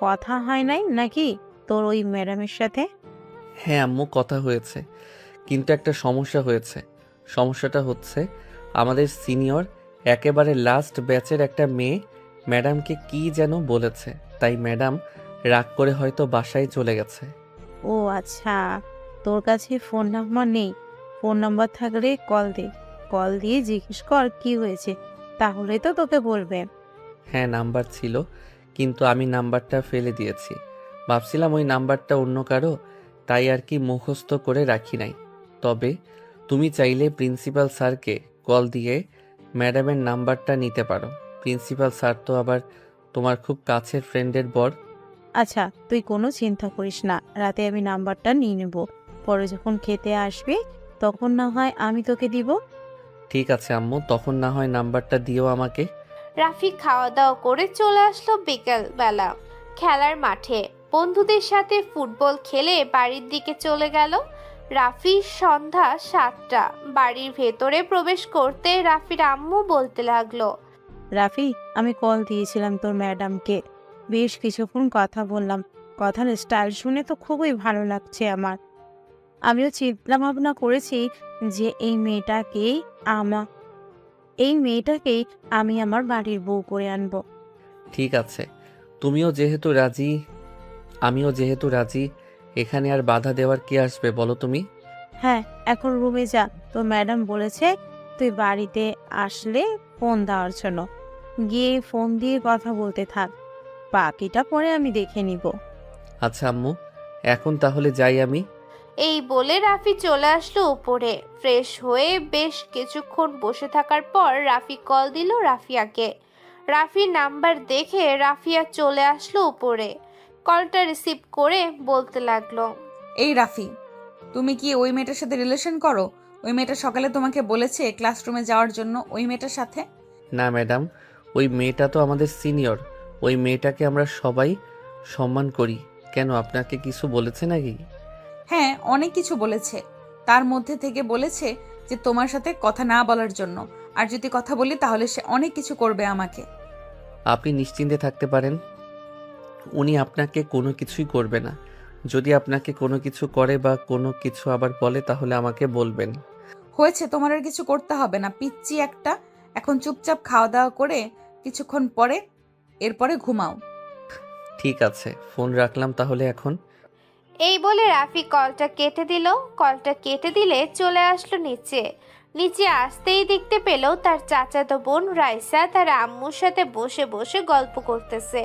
কথা হয় নাই নাকি তোর ওই ম্যাডামের সাথে? হ্যাঁ আম্মু, কথা হয়েছে, কিন্তু একটা সমস্যা হয়েছে। সমস্যাটা হচ্ছে আমাদের সিনিয়র একেবারে লাস্ট ব্যাচের একটা মেয়ে ম্যাডামকে কি যেন বলেছে, তাই ম্যাডাম রাগ করে হয়তো বাসায় চলে গেছে। ও আচ্ছা, তোর কাছে ফোন নাম্বার নেই? ফোন নাম্বার থাকলে কল দে, কল দিয়ে জিজ্ঞেস কর কি হয়েছে, তাহলেই তো তোকে বলবে। হ্যাঁ নাম্বার ছিল, কিন্তু আমি নাম্বারটা ফেলে দিয়েছি। ভাবছিলাম ওই নাম্বারটা অন্য কারো, তাই আর কি মুখস্থ করে রাখি নাই। তবে তুমি চাইলে প্রিন্সিপাল স্যারকে কল দিয়ে ম্যাডামের নাম্বারটা নিতে পারো। প্রিন্সিপাল স্যার তো আবার তোমার খুব কাছের ফ্রেন্ডের বর। আচ্ছা, তুই কোনো চিন্তা করিস না, রাতে আমি নাম্বারটা নিয়ে নেব, পরে যখন খেতে আসবি তখন না হয় আমি তোকে দিব। ঠিক আছে আম্মু, তখন না হয় নাম্বারটা দিও আমাকে। রাফি খাওয়া দাওয়া করে চলে আসলো বিকেল বেলা খেলার মাঠে। বন্ধুদের সাথে ফুটবল খেলে বাড়ির দিকে চলে গেল। রাফি সন্ধ্যা 7টা। বাড়ির ভেতরে প্রবেশ করতে রাফির আম্মু বলতে লাগলো, রাফি, আমি কল দিয়েছিলাম তোর ম্যাডামকে, বেশ কিছুক্ষণ কথা বললাম, কথার স্টাইল শুনে তো খুবই ভালো লাগছে আমার। আমিও চিন্তা ভাবনা করেছি যে এই মেয়েটাকেই আমি আমার বাড়ির বউ করে আনবো। ঠিক আছে, তুমিও যেহেতু রাজি, আমিও যেহেতু রাজি, এখানে আর বাধা দেওয়ার কে আসবে বলো তুমি? হ্যাঁ, এখন রুমে যা, তো ম্যাডাম বলেছে তুই বাড়িতে আসলে ফোন দেওয়ার জন্য, গিয়ে ফোন দিয়ে কথা বলতে থাক, বাকিটা পরে আমি দেখে নিব। আচ্ছা আম্মু, এখন তাহলে যাই আমি। এই বলে রাফি চলে আসলো উপরে। ফ্রেশ হয়ে বেশ কিছুক্ষণ বসে থাকার পর রাফি কল দিল রাফিয়াকে। রাফির নাম্বার দেখে রাফিয়া চলে আসলো উপরে। কলটা রিসিভ করে বলতে লাগলো, এই রাফি, তুমি কি ওই মেয়েটার সাথে রিলেশন করো? ওই মেয়েটা সকালে তোমাকে বলেছে ক্লাসরুমে যাওয়ার জন্য ওই মেয়েটার সাথে? না ম্যাডাম, ওই মেয়েটা তো আমাদের সিনিয়র। ওই মেয়েটাকে আমরা সবাই সম্মান করি। কেন, আপনাকে কিছু বলেছে নাকি? হ্যাঁ, অনেক কিছু বলেছে। তার মধ্যে থেকে বলেছে যে তোমার সাথে কথা না বলার জন্য, আর যদি কথা বলি তাহলে সে অনেক কিছু করবে আমাকে। আপনি নিশ্চিন্তে থাকতে পারেন, উনি আপনাকে কোনো কিছুই করবে না। যদি আপনাকে কোনো কিছু করে বা কোনো কিছু আবার বলে তাহলে আমাকে বলবেন। হয়েছে, তোমার আর কিছু করতে হবে না, পিচ্চি একটা। এখন চুপচাপ খাওয়া দাওয়া করে কিছুক্ষণ পরে এরপরে ঘুমাও। ঠিক আছে, ফোন রাখলাম তাহলে এখন। এই বলে রাফি কলটা কেটে দিল। কলটা কেটে দিলে চলে আসলো নিচে। নিচে আসতেই দেখতে পেল তার চাচাতো বোন রাইসা তার আম্মুর সাথে বসে বসে গল্প করতেছে।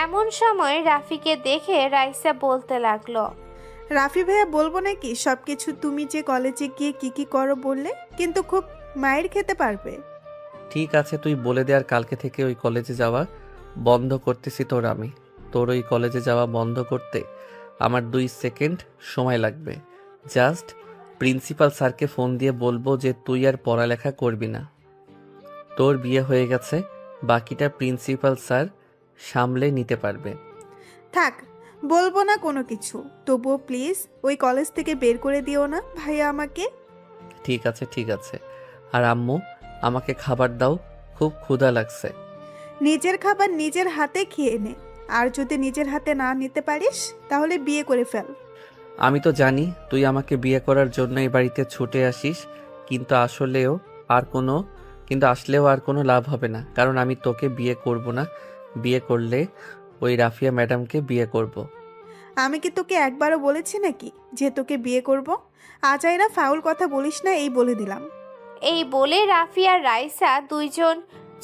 এমন সময় রাফিকে দেখে রাইসা বলতে লাগলো, রাফি ভাইয়া বলবো নাকি সবকিছু? তুমি যে কলেজে গিয়ে কি কি করো বললে, কিন্তু খুব মায়ের খেতে পারবে। ঠিক আছে, তুই বলে দে, আর কালকে থেকে ওই কলেজে যাওয়া বন্ধ করতেছি আমি। তোর ওই কলেজে যাওয়া বন্ধ করতে আমার 2 সেকেন্ড সময় লাগবে। জাস্ট প্রিন্সিপাল স্যারকে ফোন দিয়ে বলবো যে তুই আর পড়ালেখা করবি না, তোর বিয়ে হয়ে গেছে, বাকিটা প্রিন্সিপাল স্যার সামলে নিতে পারবে। থাক, বলবো না কোনো কিছু, তবুও প্লিজ ওই কলেজ থেকে বের করে দিও না ভাইয়া আমাকে। ঠিক আছে ঠিক আছে। আর আম্মু, আমাকে খাবার দাও, খুব ক্ষুধা লাগছে। নিজের খাবার নিজের হাতে খেয়ে নে, আর যদি নিজের হাতে না নিতে পারিস তাহলে বিয়ে করে ফেল। আমি তো জানি তুই আমাকে বিয়ে করার জন্য এই বাড়িতে ছুটে আসিস, কিন্তু আসলেও আর কোনো লাভ হবে না, কারণ আমি তোকে বিয়ে করব না। বিয়ে করলে ওই রাফিয়া ম্যাডামকে বিয়ে করব। আমি কি তোকে একবারও বলেছি নাকি যে তোকে বিয়ে করব? আজাইরা ফাউল কথা বলিস না, এই বলে দিলাম। এই বলে রাফি আর রাইসা দুইজন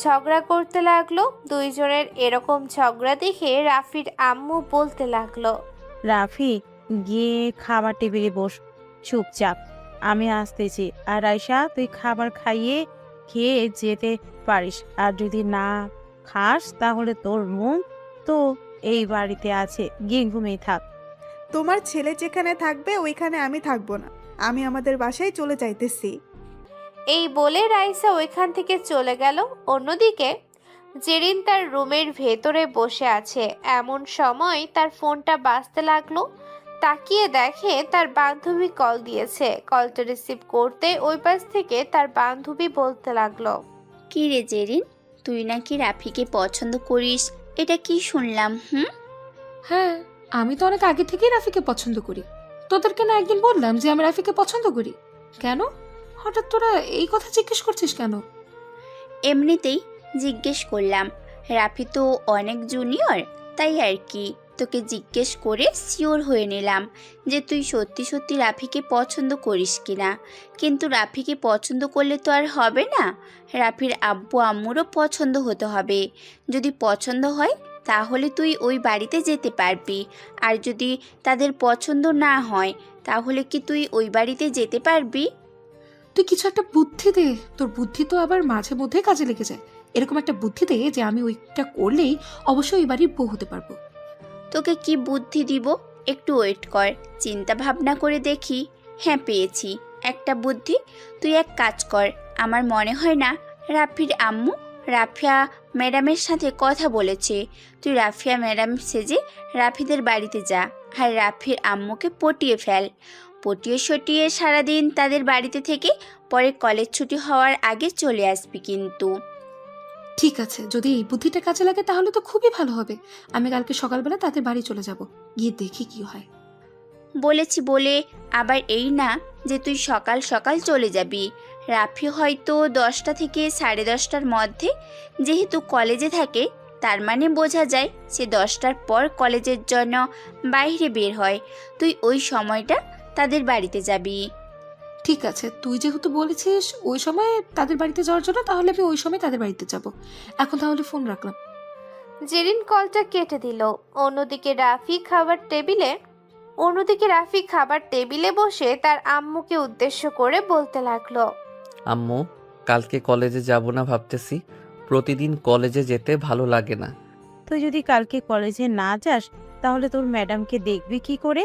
ঝগড়া করতে লাগলো। দুইজনের এরকম ঝগড়া দেখে রাফির আম্মু বলতে লাগলো, রাফি, গিয়ে খাবার টেবিলে বস চুপচাপ, আমি আসতেছি। আর আয়শা, তুই খাবার খেয়ে যেতে পারিস, আর যদি না খাস তাহলে তোর রুম তো এই বাড়িতে আছে, গিয়ে ঘুমিয়ে থাক। তোমার ছেলে যেখানে থাকবে ওইখানে আমি থাকবো না, আমি আমাদের বাসায় চলে যাইতেছি। এই বলে রাইসা ওইখান থেকে চলে গেল। অন্যদিকে জেরিন তার রুমের ভেতরে বসে আছে। এমন সময় তার ফোনটা বাজতে লাগলো। তাকিয়ে দেখে তার বান্ধবী কল দিয়েছে। কলটা রিসিভ করতে ওই পাশ থেকে তার বান্ধবী বলতে লাগলো, কি রে জেরিন, তুই নাকি রাফিকে পছন্দ করিস, এটা কি শুনলাম? হ্যাঁ, আমি তো অনেক আগে থেকেই রাফিকে পছন্দ করি। তোদেরকে না একদিন বললাম যে আমি রাফিকে পছন্দ করি? কেন হঠাৎ তোরা এই কথা জিজ্ঞেস করছিস কেন? এমনিতেই জিজ্ঞেস করলাম, রাফি তো অনেক জুনিয়র, তাই আর কি। তোকে জিজ্ঞেস করে শিওর হয়ে নিলাম যে তুই সত্যি সত্যি রাফিকে পছন্দ করিস কিনা। কিন্তু রাফিকে পছন্দ করলে তো আর হবে না, রাফির আব্বু আম্মুরও পছন্দ হতে হবে। যদি পছন্দ হয় তাহলে তুই ওই বাড়িতে যেতে পারবি, আর যদি তাদের পছন্দ না হয় তাহলে কি তুই ওই বাড়িতে যেতে পারবি? তুই কিছু একটা বুদ্ধি দে, তোর বুদ্ধি তো আবার মাঝে মধ্যে কাজে লেগে যায়। এরকম একটা বুদ্ধি দে যে আমি ওইটা করলেই অবশ্যই ওই বাড়ির বউ হতে পারবো। তোকে কি বুদ্ধি দিব, একটু ওয়েট কর, চিন্তা ভাবনা করে দেখি। হ্যাঁ, পেয়েছি একটা বুদ্ধি। তুই এক কাজ কর, আমার মনে হয় না রাফির আম্মু রাফিয়া ম্যাডামের সাথে কথা বলেছে। তুই রাফিয়া ম্যাডাম সেজে রাফিদের বাড়িতে যা, আর রাফির আম্মুকে পটিয়ে ফেল। পটিয়ে সটিয়ে সারাদিন তাদের বাড়িতে থেকে পরে কলেজ ছুটি হওয়ার আগে চলে আসবি কিন্তু। ঠিক আছে, যদি এই বুদ্ধিটা কাজে লাগে তাহলে তো খুবই ভালো হবে। আমি কালকে সকালবেলা তাদের বাড়ি চলে যাব, গিয়ে দেখি কি হয়। বলেছি বলে আবার এই না যে তুই সকাল সকাল চলে যাবি। রাফি হয়তো 10টা থেকে 10:30টার মধ্যে যেহেতু কলেজে থাকে, তার মানে বোঝা যায় সে 10টার পর কলেজের জন্য বাইরে বের হয়। তুই ওই সময়টা তাদের বাড়িতে যাবি। ঠিক আছে, তুই যেহেতু বলেছিস ওই সময় তাদের বাড়িতে যাওয়ার জন্য, তাহলে আমি ওই সময় তাদের বাড়িতে যাব। এখন তাহলে ফোন রাখলাম। জেরিন কলটা কেটে দিল। অন্যদিকে রাফি খাবার টেবিলে বসে তার আম্মুকে উদ্দেশ্য করে বলতে লাগলো, আম্মু, কালকে কলেজে যাব না ভাবতেছি। প্রতিদিন কলেজে যেতে ভালো লাগে না। তুই যদি কালকে কলেজে না যাস তাহলে তোর ম্যাডামকে দেখবি কি করে?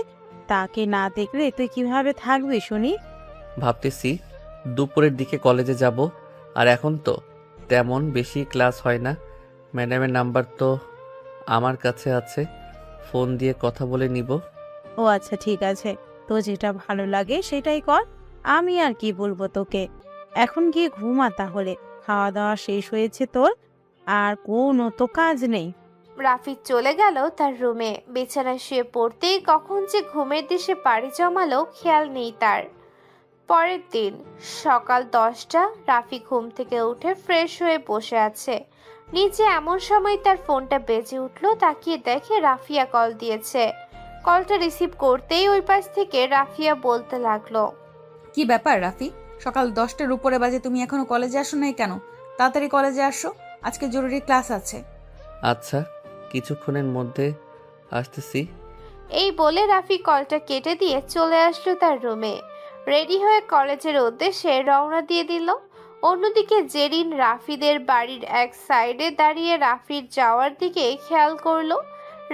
তাকে না দেখলে তুই কিভাবে থাকবি শুনি? ভাবতেছি দুপুরের দিকে কলেজে যাব। আর এখন তো তেমন বেশি ক্লাস হয় না। ম্যাডামের নাম্বার তো আমার কাছে আছে, ফোন দিয়ে কথা বলে নিব। ও আচ্ছা, ঠিক আছে, তো যেটা ভালো লাগে সেটাই কর। আমি আর কি বলবো তোকে। এখন গিয়ে ঘুমা তাহলে, খাওয়া দাওয়া শেষ হয়েছে তোর, আর কোনো তো কাজ নেই। রাফি চলে গেল তার রুমে। বিছানায় শুয়ে পড়তেই কখন যে ঘুমের দেশে পাড়ি জমালো খেয়াল নেই তার। পরের দিন সকাল 10টা, রাফি ঘুম থেকে উঠে ফ্রেশ হয়ে বসে আছে নিচে। এমন সময় তার ফোনটা বেজে উঠলো। তাকিয়ে দেখে রাফিয়া কল দিয়েছে। কলটা রিসিভ করতেই ওই পাশ থেকে রাফিয়া বলতে লাগলো, কি ব্যাপার রাফি, সকাল 10টার উপরে বাজে, তুমি এখনো কলেজে আসো নাই কেন? তাড়াতাড়ি কলেজে আসো, আজকে জরুরি ক্লাস আছে। আচ্ছা, কিছুক্ষণের মধ্যে আসতেছি। এই বলে রাফি কলটা কেটে দিয়ে চলে আসলো তার রুমে। রেডি হয়ে কলেজের উদ্দেশ্যে রওনা দিয়ে দিল। অন্যদিকে জেরিন রাফিদের বাড়ির এক সাইডে দাঁড়িয়ে রাফির যাওয়ার দিকে খেয়াল করলো।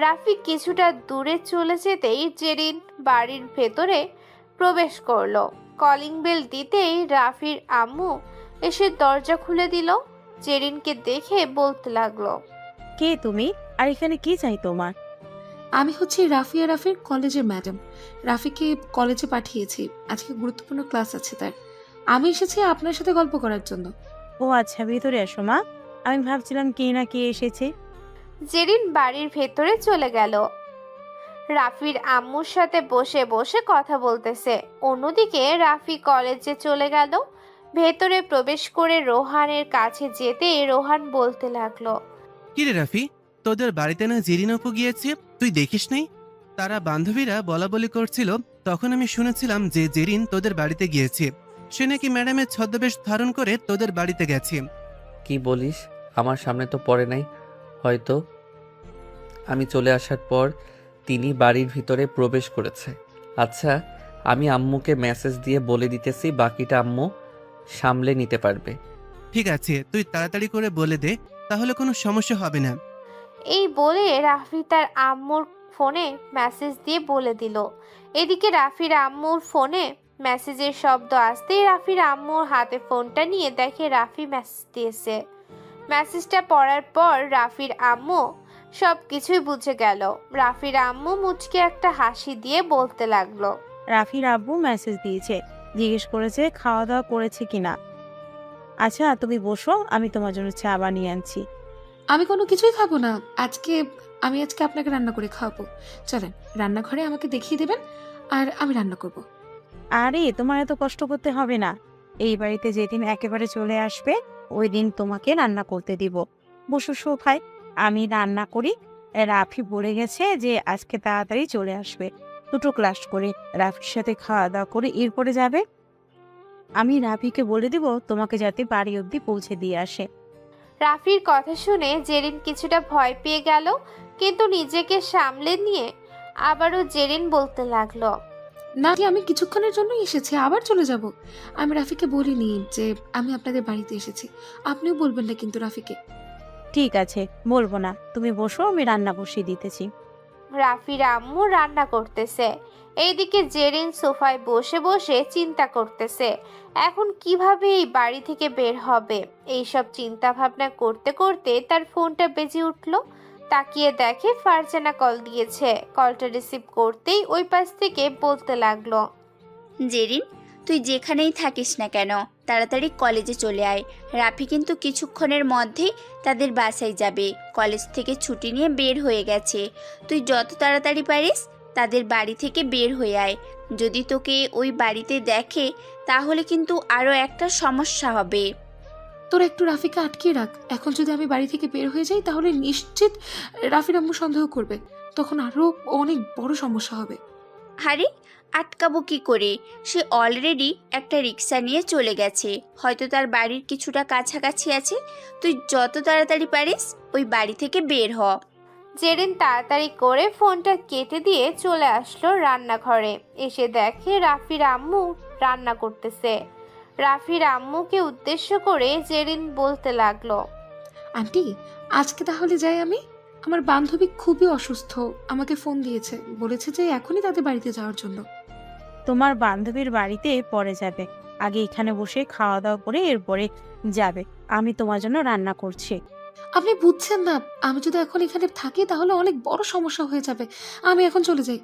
রাফি কিছুটা দূরে চলে যেতেই জেরিন বাড়ির ভেতরে প্রবেশ করলো। কলিং বেল দিতেই রাফির আম্মু এসে দরজা খুলে দিল। জেরিনকে দেখে বলতে লাগলো, কে তুমি, আর এখানে কি চাই তোমার? আমি হচ্ছি রাফিয়া রাফির কলেজের ম্যাডাম। রাফিকে কলেজে পাঠিয়েছি, আজকে গুরুত্বপূর্ণ ক্লাস আছে তার। আমি এসেছি আপনার সাথে গল্প করার জন্য। ও আচ্ছা, ভিতরে এসো মা, আমি ভাবছিলাম কে না কে এসেছে। জেরিন বাড়ির ভেতরে চলে গেল। রাফির আম্মুর সাথে বসে বসে কথা বলতেছে। অন্যদিকে রাফি কলেজে চলে গেল। ভেতরে প্রবেশ করে রোহানের কাছে যেতে রোহান বলতে লাগলো, কিরে রাফি, তোদের বাড়িতে না জেরিন আপু গিয়েছে, তুই দেখিস নাই? তারা বান্ধবীরা বলা বলি করছিল, তখন আমি শুনেছিলাম যে জেরিন তোদের বাড়িতে গিয়েছে। সে নাকি ম্যাডামের ছদ্মবেশ ধারণ করে তোদের বাড়িতে গেছে। কি বলিস? আমার সামনে তো পড়ে নাই। হয়তো আমি চলে আসার পর তিনি বাড়ির ভিতরে প্রবেশ করেছে। আচ্ছা, আমি আম্মুকে মেসেজ দিয়ে বলে দিতেছি, বাকিটা আম্মু সামলে নিতে পারবে। ঠিক আছে, তুই তাড়াতাড়ি করে বলে দে, তাহলে কোনো সমস্যা হবে না। এই বলে রাফি তার আম্মুর ফোনে মেসেজ দিয়ে বলে দিল। এদিকে রাফির আম্মুর ফোনে মেসেজের শব্দ আসতেই রাফির আম্মুর হাতে ফোনটা নিয়ে দেখে রাফি মেসেজ দিয়েছে। মেসেজটা পড়ার পর রাফির আম্মু সব কিছুই বুঝে গেল। রাফির আম্মু মুচকে একটা হাসি দিয়ে বলতে লাগলো, রাফির আব্বু মেসেজ দিয়েছে, জিজ্ঞেস করেছে খাওয়া দাওয়া করেছে কিনা। আচ্ছা তুমি বসো, আমি তোমার জন্য চা বানিয়ে আনছি। আমি কোনো কিছুই খাবো না আমি আজকে আপনাকে রান্না করে খাওয়াবো। চলেন রান্নাঘরে, আমাকে দেখিয়ে দেবেন আর আমি রান্না করব। আরে তোমার এত কষ্ট করতে হবে না, এই বাড়িতে যেদিন একেবারে চলে আসবে ওই দিন তোমাকে রান্না করতে দিব। বসো সোফায়, আমি রান্না করি। রাফি বলে গেছে যে আজকে তাড়াতাড়ি চলে আসবে, দুটো ক্লাস করে রাফির সাথে খাওয়া দাওয়া করে এরপরে যাবে। আমি রাফিকে বলে দিব তোমাকে যাতে বাড়ি অবধি পৌঁছে দিয়ে আসে। রাফির কথা শুনে জেরিন কিছুটা ভয় পেয়ে গেল, কিন্তু নিজেকে সামলে নিয়ে আবারও জেরিন বলতে লাগলো, না আমি কিছুক্ষণের জন্যই এসেছি, আবার চলে যাব। আমি রাফিকে বলিনি যে আমি আপনাদের বাড়িতে এসেছি। আপনিও বলবেন না কিন্তু রাফিকে। ঠিক আছে, বলবো না, তুমি বসো, আমি রান্না বসিয়ে দিতেছি। রাফির আম্মু রান্না করতেছে, এইদিকে জেরিন সোফায় বসে বসে চিন্তা করতেছে এখন কিভাবে এই বাড়ি থেকে বের হবে। এইসব চিন্তা ভাবনা করতে করতে তার ফোনটা বেজে উঠল। তাকিয়ে দেখে ফারজানা কল দিয়েছে। কলটা রিসিভ করতেই ওই পাশ থেকে বলতে লাগলো, জেরিন, তুই যেখানেই থাকিস না কেন তাড়াতাড়ি কলেজে চলে আয়। রাফি কিন্তু কিছুক্ষণের মধ্যেই তাদের বাসায় যাবে। কলেজ থেকে ছুটি নিয়ে বের হয়ে গেছে। তুই যত তাড়াতাড়ি পারিস তাদের বাড়ি থেকে বের হয়ে আয়। যদি তোকে ওই বাড়িতে দেখে তাহলে কিন্তু আরও একটা সমস্যা হবে। তোরা একটু রাফিকে আটকিয়ে রাখ। এখন যদি আমি বাড়ি থেকে বের হয়ে যাই তাহলে নিশ্চিত রাফির আম্মু সন্দেহ করবে, তখন আরও অনেক বড় সমস্যা হবে। আরে আটকাবো কি করে? সে অলরেডি একটা রিক্সা নিয়ে চলে গেছে, হয়তো তার বাড়ির কিছুটা কাছাকাছি আছে। তুই যত তাড়াতাড়ি পারিস ওই বাড়ি থেকে বের হ। জেরিন তাড়াতাড়ি করে ফোনটা কেটে দিয়ে চলে আসলো রান্নাঘরে। এসে দেখে রাফির আম্মু রান্না করতেছে। রাফির আম্মুকে উদ্দেশ্য করে জেরিন বলতে লাগলো, আন্টি আজকে তাহলে যাই আমি। আমার বান্ধবী খুবই অসুস্থ, আমাকে ফোন দিয়েছে, বলেছে যে এখনই তাদের বাড়িতে যাওয়ার জন্য। তোমার বান্ধবীর বাড়িতে পরে যাবে, আগে এখানে বসে খাওয়া দাওয়া করে এরপরে যাবে। আমি তোমার জন্য রান্না করছি। আপনি বুঝছেন না, আমি যদি এখন এখানে থাকি তাহলে অনেক বড় সমস্যা হয়ে যাবে। আমি এখন চলে যাই।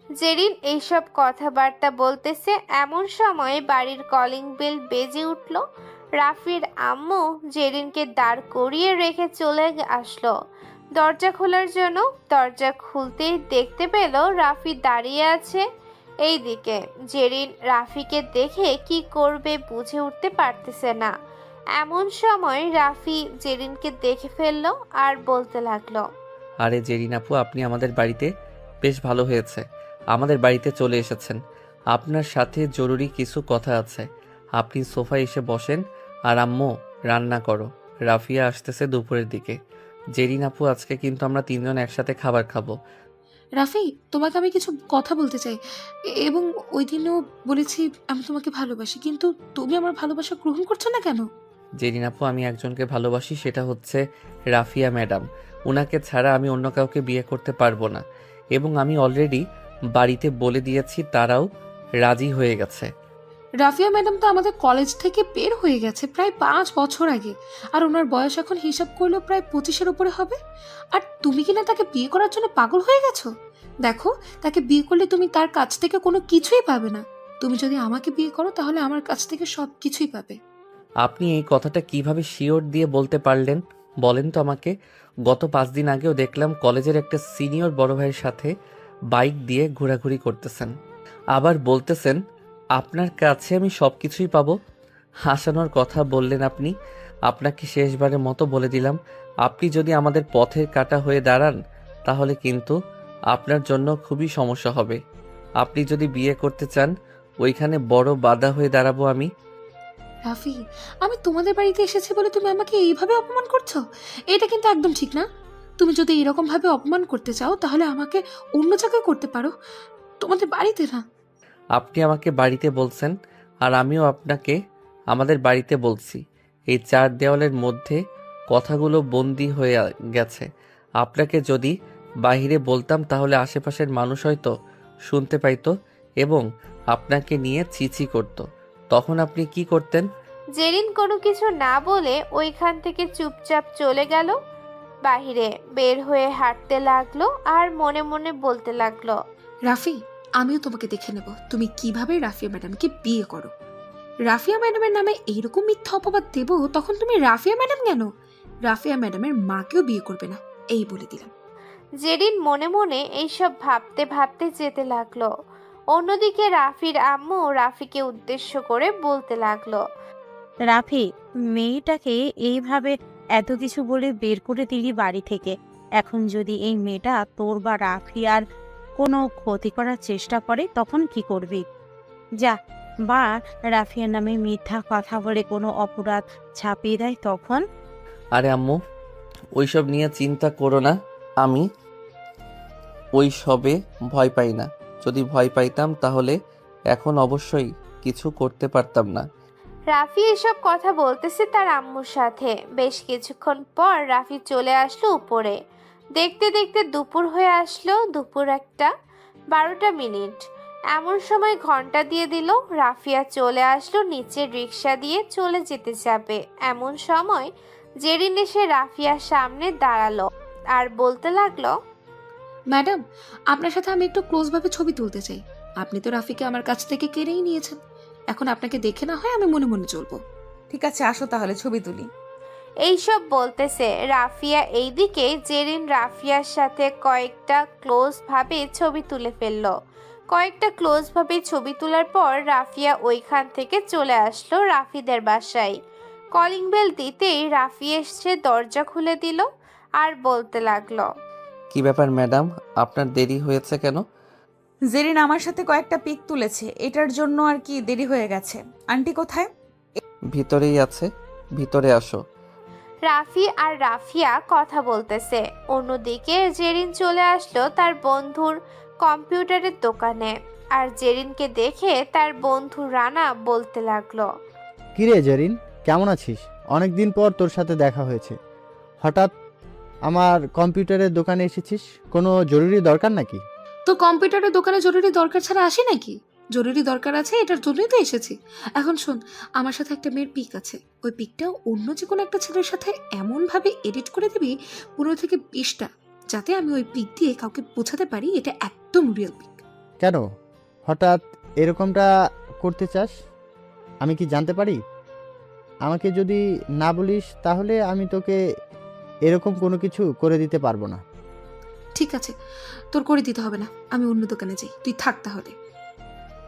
জেরিন এইসব কথাবার্তা বলতেছে এমন সময় বাড়ির কলিং বেল বেজে উঠল। রাফির আম্মু জেরিনকে দাঁড় করিয়ে রেখে চলে আসলো দরজা খোলার জন্য। দরজা খুলতেই দেখতে পেল রাফি দাঁড়িয়ে আছে। এইদিকে জেরিন রাফিকে দেখে কি করবে বুঝে উঠতে পারতেছে না। এমন সময় রাফি জেরিনকে দেখে ফেললো আর বলতে লাগলো, আরে জেরিন আপু, আপনি আমাদের বাড়িতে, বেশ ভালো হয়েছে আমাদের বাড়িতে চলে এসেছেন। আপনার সাথে জরুরি কিছু কথা আছে। আপনি সোফায় এসে বসেন আর আম্মু রান্না করো। রাফিয়া আসতেছে দুপুরের দিকে। জেরিন আপু, আজকে কিন্তু আমরা তিনজন একসাথে খাবার খাবো। রাফি, তোমাকে আমি কিছু কথা বলতে চাই, এবং ওই দিনও বলেছি আমি তোমাকে ভালোবাসি, কিন্তু তুমি আমার ভালোবাসা গ্রহণ করছো না কেন? জেরিন আপু, আমি একজনকে ভালোবাসি, সেটা হচ্ছে রাফিয়া ম্যাডাম। ওনাকে ছাড়া আমি অন্য কাউকে বিয়ে করতে পারবো না, এবং আমি অলরেডি বাড়িতে বলে দিয়েছি, তারাও রাজি হয়ে গেছে। রাফিয়া ম্যাডাম তো আমাদের কলেজ থেকে বের হয়ে গেছে প্রায় 5 বছর আগে, আর ওনার বয়স এখন হিসাব করলেও প্রায় 25-এর উপরে হবে। আর তুমি কিনা তাকে বিয়ে করার জন্য পাগল হয়ে গেছো। দেখো, তাকে বিয়ে করলে তুমি তার কাছ থেকে কোনো কিছুই পাবে না। তুমি যদি আমাকে বিয়ে করো তাহলে আমার কাছ থেকে সব কিছুই পাবে। আপনি এই কথাটা কিভাবে শিওর দিয়ে বলতে পারলেন বলেন তো আমাকে? গত 5 দিন আগেও দেখলাম কলেজের একটা সিনিয়র বড় ভাইয়ের সাথে বাইক দিয়ে ঘোরাঘুরি করতেছেন, আবার বলতেছেন আপনার কাছে আমি সব কিছুই পাবো। হাসানোর কথা বললেন আপনি। আপনাকে শেষবারের মতো বলে দিলাম, আপনি যদি আমাদের পথের কাঁটা হয়ে দাঁড়ান তাহলে কিন্তু আপনার জন্য খুবই সমস্যা হবে। আপনি যদি বিয়ে করতে চান, ওইখানে বড় বাধা হয়ে দাঁড়াবো আমি। রাফি, আমি তোমাদের বাড়িতে এসেছি বলে তুমি আমাকে এইভাবে অপমান করছো? এটা কিন্তু একদম ঠিক না। তুমি যদি এরকম ভাবে অপমান করতে চাও তাহলে আমাকে অন্য জায়গায় করতে পারো, তোমাদের বাড়িতে না। আপনি আমাকে বাড়িতে বলছেন আর আমিও আপনাকে আমাদের বাড়িতে বলছি। এই 4 দেওয়ালের মধ্যে কথাগুলো বন্দি হয়ে গেছে। আপনাকে যদি বাইরে বলতাম তাহলে আশেপাশের মানুষ হয়তো শুনতে পাইতো এবং আপনাকে নিয়ে ছিছি করত। তখন আপনি কি করতেন? জেরিন কোনো কিছু না বলে ওইখান থেকে চুপচাপ চলে গেল। বাহিরে বের হয়ে হাঁটতে লাগলো আর মনে মনে বলতে লাগলো, রাফি, আমিও তোমাকে দেখে নেব তুমি কিভাবে রাফিয়া ম্যাডামকে বিয়ে করো। রাফিয়া ম্যাডামের নামে এইরকম মিথ্যা অপবাদ দেব, তখন তুমি রাফিয়া ম্যাডাম কেন, রাফিয়া ম্যাডামের মাকেও বিয়ে করবে না, এই বলে দিলাম। জেরিন মনে মনে এইসব ভাবতে ভাবতে যেতে লাগলো। অন্যদিকে রাফির আম্মু রাফিকে উদ্দেশ্য করে বলতে লাগলো, রাফি, মেয়েটাকে এইভাবে এত কিছু বলে বের করে দিলি বাড়ি থেকে। এখন যদি এই মেয়েটা তোর বা রাফিয়ার কোনো ক্ষতি করার চেষ্টা করে তখন কি করবি? যা, বা রাফিয়ার নামে মিথ্যা কথা বলে কোনো অপরাধ ছাপিয়ে দেয় তখন? আরে আম্মু, ওইসব নিয়ে চিন্তা করো না। আমি ওই সবে ভয় পাই না। যদি ভয় পাইতাম তাহলে এখন অবশ্যই কিছু করতে পারতাম না। রাফি এসব কথা বলতেছে তার আম্মুর সাথে। বেশ কিছুক্ষণ পর রাফি চলে আসলো উপরে। দেখতে দেখতে দুপুর হয়ে আসলো। দুপুর 1:12 এমন সময় ঘন্টা দিয়ে দিল। রাফিয়া চলে আসলো নিচের রিক্সা দিয়ে চলে যেতে যাবে। এমন সময় জেরিন এসে রাফিয়ার সামনে দাঁড়ালো আর বলতে লাগলো, ম্যাডাম, আপনার সাথে আমি একটু ক্লোজভাবে ছবি তুলতে চাই। আপনি তো রাফিকে আমার কাছ থেকে কেড়েই নিয়েছেন, এখন আপনাকে দেখে না হয় আমি মনে মনে চলবো। ঠিক আছে, আসো তাহলে ছবি তুলি। এইসব বলতেছে রাফিয়া। এইদিকে জেরিন রাফিয়ার সাথে কয়েকটা ক্লোজ ভাবে ছবি তুলে ফেললো। কয়েকটা ক্লোজ ভাবে ছবি তোলার পর রাফিয়া ওইখান থেকে চলে আসলো রাফিদের বাসায়। কলিং বেল দিতেই রাফি এসে দরজা খুলে দিল আর বলতে লাগলো, কি ব্যাপার ম্যাডাম, আপনার দেরি হয়েছে কেন? জেরিন আমার সাথে কয়েকটা পিক তুলেছে, এটার জন্য আর কি দেরি হয়ে গেছে। আন্টি কোথায়? ভিতরেই আছে, ভিতরে আসো। রাফি আর রাফিয়া কথা বলতেছে। অন্যদিকে জেরিন চলে আসলো তার বন্ধুর কম্পিউটারের দোকানে। আর জেরিনকে দেখে তার বন্ধু রানা বলতে লাগলো, কিরে জেরিন, কেমন আছিস? অনেক দিন পর তোর সাথে দেখা হয়েছে। হঠাৎ আমার কম্পিউটারের দোকানে এসেছিস, কোনো জরুরি দরকার নাকি? তো কম্পিউটারের দোকানে জরুরি দরকার ছাড়া আসি নাকি? জরুরি দরকার আছে, এটার জন্যই তো এসেছি। এখন শোন, আমার সাথে একটা মেয়ের পিক আছে। ওই পিকটাও অন্য যে কোনো একটা ছেলের সাথে এমনভাবে এডিট করে দিবি 15 থেকে 20টা, যাতে আমি ওই পিক দিয়ে কাউকে বোঝাতে পারি এটা একদম রিয়েল পিক। কেন হঠাৎ এরকমটা করতে চাস, আমি কি জানতে পারি? আমাকে যদি না বলিস তাহলে আমি তোকে এরকম কোনো কিছু করে দিতে পারবো না। ঠিক আছে, তোর করে দিতে হবে না, আমি অন্য দোকানে যাই, তুই থাক তাহলে।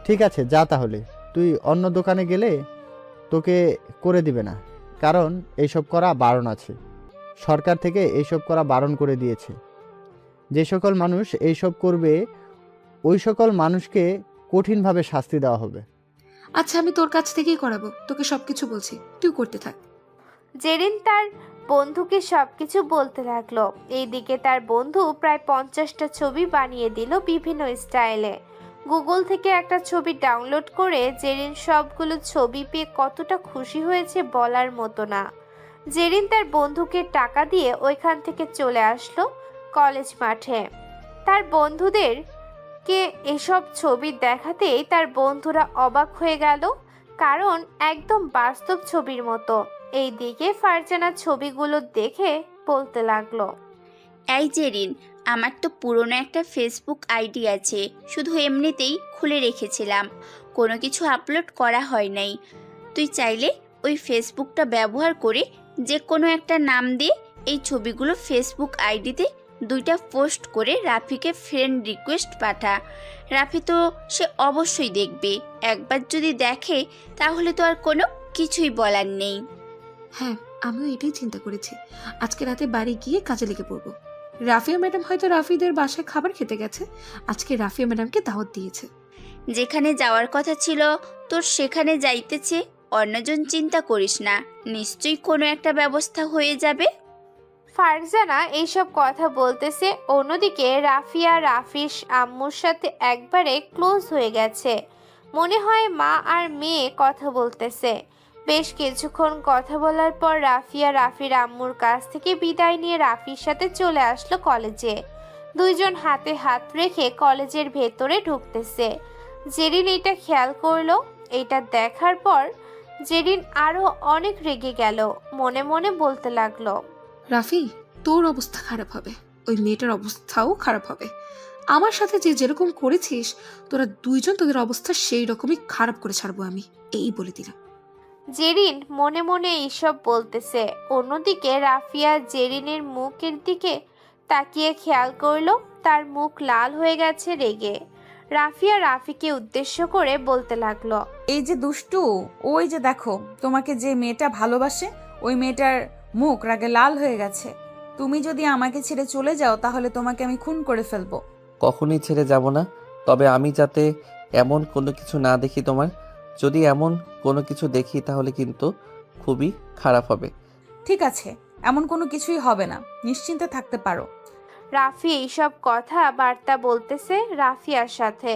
ঠিক আছে, যা তাহলে। তুই অন্য দোকানে গেলে তোকে করে দিবে না, কারণ এইসব করা বারণ আছে। সরকার থেকে এইসব করা বারণ করে দিয়েছে। যে সকল মানুষ এইসব করবে ওই সকল মানুষকে কঠিনভাবে শাস্তি দেওয়া হবে। আচ্ছা, আমি তোর কাছ থেকেই করাবো, তোকে সবকিছু বলছি, তুই করতে থাক। জেরিন তার বন্ধুকে সবকিছু বলতে লাগলো। এইদিকে তার বন্ধু প্রায় 50টা ছবি বানিয়ে দিল বিভিন্ন স্টাইলে। গুগল থেকে একটা ছবি ডাউনলোড করে জেরিন সবগুলো ছবি পেয়ে কতটা খুশি হয়েছে বলার মতো না। জেরিন তার বন্ধুকে টাকা দিয়ে ওইখান থেকে চলে আসলো কলেজ মাঠে। তার বন্ধুদেরকে এসব ছবি দেখাতেই তার বন্ধুরা অবাক হয়ে গেল, কারণ একদম বাস্তব ছবির মতো। এইদিকে ফারজানা ছবিগুলো দেখে বলতে লাগলো, এই জেরিন, আমার তো পুরনো একটা ফেসবুক আইডি আছে, শুধু এমনিতেই খুলে রেখেছিলাম, কোনো কিছু আপলোড করা হয় নাই। তুই চাইলে ওই ফেসবুকটা ব্যবহার করে যে কোনো একটা নাম দিয়ে এই ছবিগুলো ফেসবুক আইডিতে 2টা পোস্ট করে রাফিকে ফ্রেন্ড রিকোয়েস্ট পাঠা। রাফি তো সে অবশ্যই দেখবে, একবার যদি দেখে তাহলে তো আর কোনো কিছুই বলার নেই। হ্যাঁ, আমিও এটাই চিন্তা করেছি। আজকে রাতে বাড়ি গিয়ে কাজে লেগে পড়বো। রাফিয়া ম্যাডাম হয়তো রাফিদের বাসায় খাবার খেতে গেছে, আজকে রাফিয়া ম্যাডামকে দাওয়াত দিয়েছে। যেখানে যাওয়ার কথা ছিল তোর সেখানে যাইতেছে, অন্যজন চিন্তা করিস না, নিশ্চয়ই কোনো একটা ব্যবস্থা হয়ে যাবে। ফারজানা এইসব কথা বলতেছে। অন্যদিকে রাফিয়া রাফিস আম্মুর সাথে একবারে ক্লোজ হয়ে গেছে। মনে হয় মা আর মেয়ে কথা বলতেছে। বেশ কিছুক্ষণ কথা বলার পর রাফিয়া রাফির আম্মুর কাছ থেকে বিদায় নিয়ে রাফির সাথে চলে আসলো কলেজে। দুইজন হাতে হাত রেখে কলেজের ভেতরে ঢুকতেছে। জেরিন এটা খেয়াল করলো। এটা দেখার পর জেরিন আরো অনেক রেগে গেল। মনে মনে বলতে লাগলো, রাফি, তোর অবস্থা খারাপ হবে, ওই মেয়েটার অবস্থাও খারাপ হবে। আমার সাথে যে যেরকম করেছিস, তোরা দুইজন তোদের অবস্থা সেই রকমই খারাপ করে ছাড়বো আমি, এই বলে দিলাম। জেরিন মনে মনে এইসব বলতেছে। অন্যদিকে রাফিয়া জেরিনের মুখের দিকে তাকিয়ে খেয়াল করলো তার মুখ লাল হয়ে গেছে রেগে। রাফিয়া রাফিকে উদ্দেশ্য করে বলতে লাগলো, এই যে দুষ্টু, ওই যে দেখো, তোমাকে যে মেয়েটা ভালোবাসে ওই মেয়েটার মুখ রাগে লাল হয়ে গেছে। তুমি যদি আমাকে ছেড়ে চলে যাও তাহলে তোমাকে আমি খুন করে ফেলবো। কখনোই ছেড়ে যাব না, তবে আমি যাতে এমন কোনো কিছু না দেখি তোমার। যদি এমন কোনো কিছু দেখি তাহলে কিন্তু খুবই খারাপ হবে। ঠিক আছে, এমন কোনো কিছুই হবে না, নিশ্চিন্তে থাকতে পারো। রাফি এইসব কথা বার্তা বলতেছে রাফিয়ার সাথে।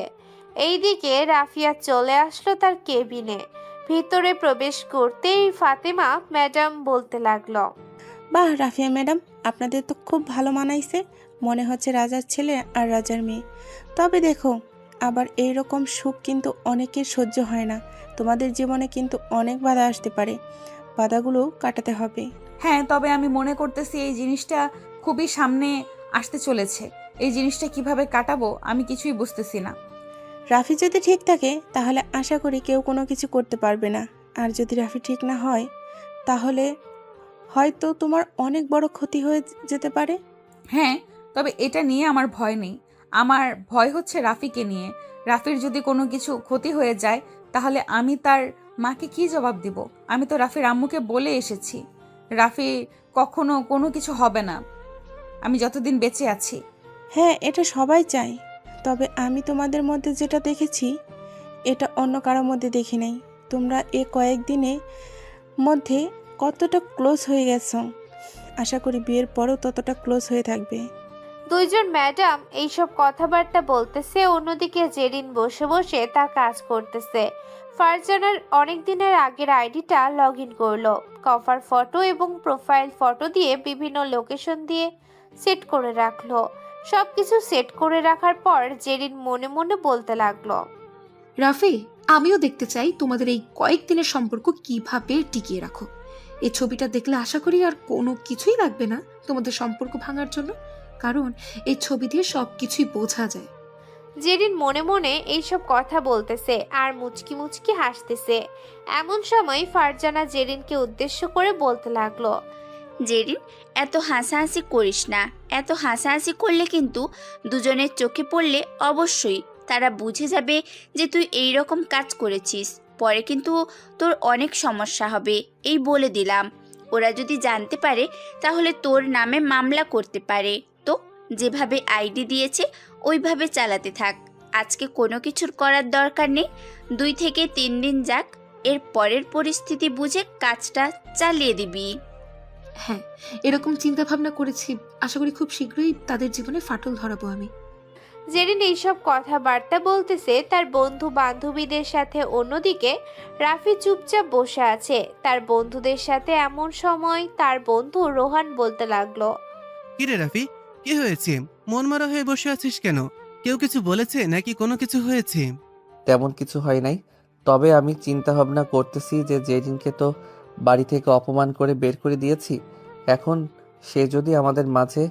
এইদিকে রাফিয়া চলে আসলো তার কেবিনে। ভিতরে প্রবেশ করতেই ফাতেমা ম্যাডাম বলতে লাগলো, বাহ রাফিয়া ম্যাডাম, আপনাদের তো খুব ভালো মানাইছে, মনে হচ্ছে রাজার ছেলে আর রাজার মেয়ে। তবে দেখো, আবার এইরকম সুখ কিন্তু অনেকের সহ্য হয় না। তোমাদের জীবনে কিন্তু অনেক বাধা আসতে পারে, বাধাগুলো কাটাতে হবে। হ্যাঁ, তবে আমি মনে করতেছি এই জিনিসটা খুবই সামনে আসতে চলেছে। এই জিনিসটা কিভাবে কাটাবো আমি কিছুই বুঝতেছি না। রাফি যদি ঠিক থাকে তাহলে আশা করি কেউ কোনো কিছু করতে পারবে না। আর যদি রাফি ঠিক না হয় তাহলে হয়তো তোমার অনেক বড় ক্ষতি হয়ে যেতে পারে। হ্যাঁ, তবে এটা নিয়ে আমার ভয় নেই। আমার ভয় হচ্ছে রাফিকে নিয়ে। রাফির যদি কোনো কিছু ক্ষতি হয়ে যায় তাহলে আমি তার মাকে কি জবাব দিব? আমি তো রাফির আম্মুকে বলে এসেছি রাফি কখনো কোনো কিছু হবে না আমি যতদিন বেঁচে আছি। হ্যাঁ, এটা সবাই চায়, তবে আমি তোমাদের মধ্যে যেটা দেখেছি এটা অন্য কারোর মধ্যে দেখি নাই। তোমরা এ কয়েকদিনে মধ্যে কতটা ক্লোজ হয়ে গেছো, আশা করি বিয়ের পরও ততটা ক্লোজ হয়ে থাকবে। দুইজন ম্যাডাম এইসব কথাবার্তা বলতেছে। অন্যদিকে জেরিন বসে বসে তার কাজ করতেছে। ফারজানার অনেক দিনের আগের আইডিটা লগ ইন করলো। কভার ফটো এবং প্রোফাইল ফটো দিয়ে বিভিন্ন লোকেশন দিয়ে সেট করে রাখলো। সবকিছু সেট করে রাখার পর জেরিন মনে মনে বলতে লাগলো, রাফি, আমিও দেখতে চাই তোমাদের এই কয়েকদিনের সম্পর্ক কিভাবে টিকিয়ে রাখো। এই ছবিটা দেখলে আশা করি আর কোনো কিছুই লাগবে না তোমাদের সম্পর্ক ভাঙার জন্য, কারণ এই ছবি দিয়ে সবকিছুই বোঝা যায়। জেরিন মনে মনে এইসব কথা বলতেছে আর মুচকি মুচকি হাসতেছে। এমন সময় ফারজানা জেরিনকে উদ্দেশ্য করে বলতে লাগলো, জেরিন, এত হাসাহাসি করিস না। এত হাসাহাসি করলে কিন্তু দুজনের চোখে পড়লে অবশ্যই তারা বুঝে যাবে যে তুই এই রকম কাজ করেছিস। পরে কিন্তু তোর অনেক সমস্যা হবে, এই বলে দিলাম। ওরা যদি জানতে পারে তাহলে তোর নামে মামলা করতে পারে। তো যেভাবে আইডি দিয়েছে ওইভাবে চালাতে থাক। আজকে কোনো কিছুর করার দরকার নেই, 2 থেকে 3 দিন যাক, এর পরের পরিস্থিতি বুঝে কাজটা চালিয়ে দিবি। হ্যাঁ, এরকম চিন্তা ভাবনা করেছি, আশা করি খুব শীঘ্রই তাদের জীবনে ফাটল ধরাবো আমি। জেরিন এইসব কথাবার্তা বলতেছে তার বন্ধু বান্ধবীদের সাথে। অন্যদিকে রাফি চুপচাপ বসে আছে তার বন্ধুদের সাথে। এমন সময় তার বন্ধু রোহান বলতে লাগলো, কিরে রাফি, কি হয়েছে? মন মারা হয়ে বসে আছিস কেন? কেউ কিছু বলেছে নাকি কোনো কিছু হয়েছে? তেমন কিছু হয় নাই, তবে আমি চিন্তা ভাবনা করতেছি যে জেরিনকে তো বাড়ি থেকে অপমান করে বের করে দিয়েছি। এখন সে যদি আমাদের মাঝে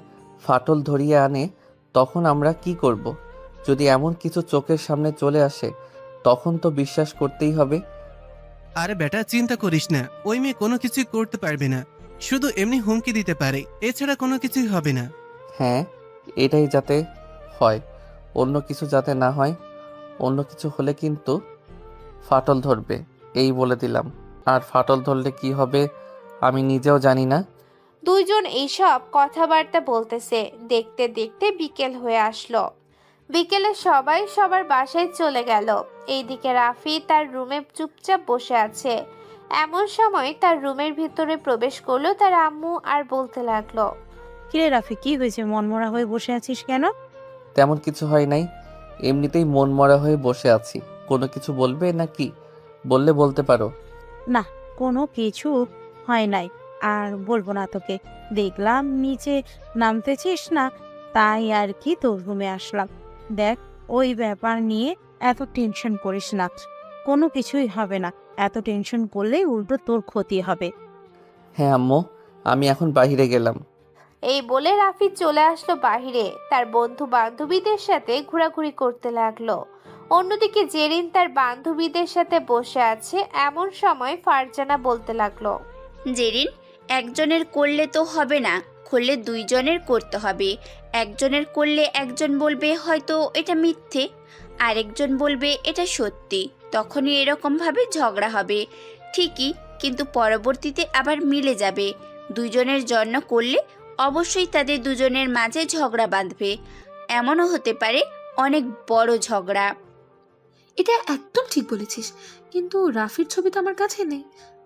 ফাটল ধরিয়ে আনে তখন আমরা কি করব? যদি এমন কিছু চোখের সামনে চলে আসে তখন তো বিশ্বাস করতেই হবে। আরে বেটা, চিন্তা করিস না, ওই মেয়ে কোনো কিছুই করতে পারবে না, শুধু এমনি হুমকি দিতে পারে, এছাড়া কোনো কিছুই হবে না। হ্যাঁ, এটাই যাতে হয়, অন্য কিছু যাতে না হয়। অন্য কিছু হলে কিন্তু ফাটল ধরবে, এই বলে দিলাম। আর ফাটল ধরলে কি হবে আমি নিজেও জানি না। দুইজন এইসব কথাবার্তা বলতেছে। দেখতে দেখতে বিকেল হয়ে আসলো। বিকেলে সবাই সবার বাসায় চলে গেল। এইদিকে রাফি তার রুমে চুপচাপ বসে আছে। এমন সময় তার রুমের ভিতরে প্রবেশ করলো তার আম্মু আর বলতে লাগলো, কিরে রাফি, কি হয়েছে? মনমরা হয়ে বসে আছিস কেন? তেমন কিছু হয় নাই, এমনিতেই মন মরা হয়ে বসে আছি। কোনো কিছু বলবে নাকি? বললে বলতে পারো। না, কোনো কিছু হয় নাই, আর বলবো না তোকে। দেখলাম নিচে নামতেছিস না, তাই আর কি তোর রুমে আসলাম। দেখ, ওই ব্যাপার নিয়ে এত টেনশন করিস না, কোনো কিছুই হবে না। এত টেনশন করলেই উল্টো তোর ক্ষতি হবে। হ্যাঁ আম্মু, আমি এখন বাইরে গেলাম। এই বলে রাফি চলে আসলো বাহিরে, তার বন্ধু বান্ধবীদের সাথে ঘোরাঘুরি করতে লাগলো। অন্যদিকে জেরিন তার বান্ধবীদের সাথে বসে আছে। এমন সময় ফারজানা বলতে লাগলো, জেরিন, একজনের করলে তো হবে না, করলে দুইজনের করতে হবে। একজনের করলে একজন বলবে হয়তো এটা মিথ্যে, আরেকজন বলবে এটা সত্যি, তখনই এরকমভাবে ঝগড়া হবে ঠিকই, কিন্তু পরবর্তীতে আবার মিলে যাবে। দুইজনের জন্য করলে অবশ্যই তাদের দুজনের মাঝে ঝগড়া বাঁধবে, এমনও হতে পারে অনেক বড় ঝগড়া। এটা একদম ঠিক বলেছিস, কিন্তু রাফির ছবি তো আমার কাছে নেই।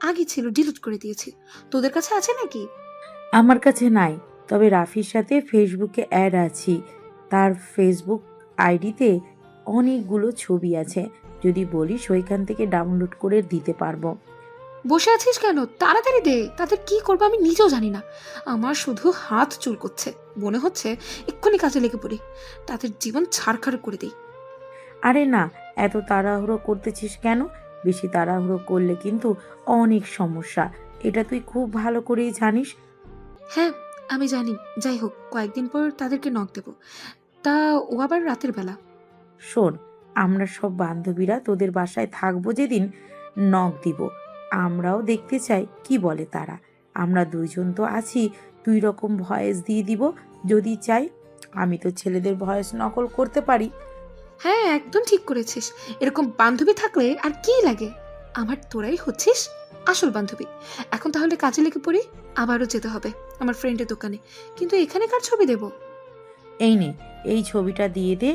আগে ছিল, ডিলিট করে দিয়েছি। তোদের কাছে আছে নাকি? আমার কাছে নাই, তবে রাফির সাথে ফেসবুকে অ্যাড আছি। তার ফেসবুক আইডিতে অনেকগুলো ছবি আছে, যদি বলিস ওইখান থেকে ডাউনলোড করে দিতে পারবো। বসে আছিস কেন? তাড়াতাড়ি দে। তাদের কি করবো আমি নিজেও জানি না। আমার শুধু হাত চুলকোচ্ছে, মনে হচ্ছে এক্ষুনি কাজে লেগে পড়ি, তাদের জীবন ছাড়খাড় করে দিই। আরে না, এত তাড়াহুড়ো করতেছিস কেন? বেশি তাড়াহুড়ো করলে কিন্তু অনেক সমস্যা, এটা তুই খুব ভালো করেই জানিস। হ্যাঁ আমি জানি, যাই হোক কয়েকদিন পর তাদেরকে নক দেব। তা ও আবার রাতের বেলা। শোন, আমরা সব বান্ধবীরা তোদের বাসায় থাকবো যেদিন, নক দিব। আমরাও দেখতে চাই কি বলে তারা। আমরা দুইজন তো আছি, 2 রকম ভয়েস দিয়ে দিব যদি চাই। আমি তো ছেলেদের ভয়েস নকল করতে পারি। হ্যাঁ একদম ঠিক করেছিস, এরকম বান্ধবী থাকলে আর কি লাগে। আমার তোরাই হচ্ছিস আসল বান্ধবী। এখন তাহলে কাজে লেগে পড়ি, আবারও যেতে হবে আমার ফ্রেন্ডের দোকানে। কিন্তু এখানে কার ছবি দেব? এই নে, এই ছবিটা দিয়ে দে।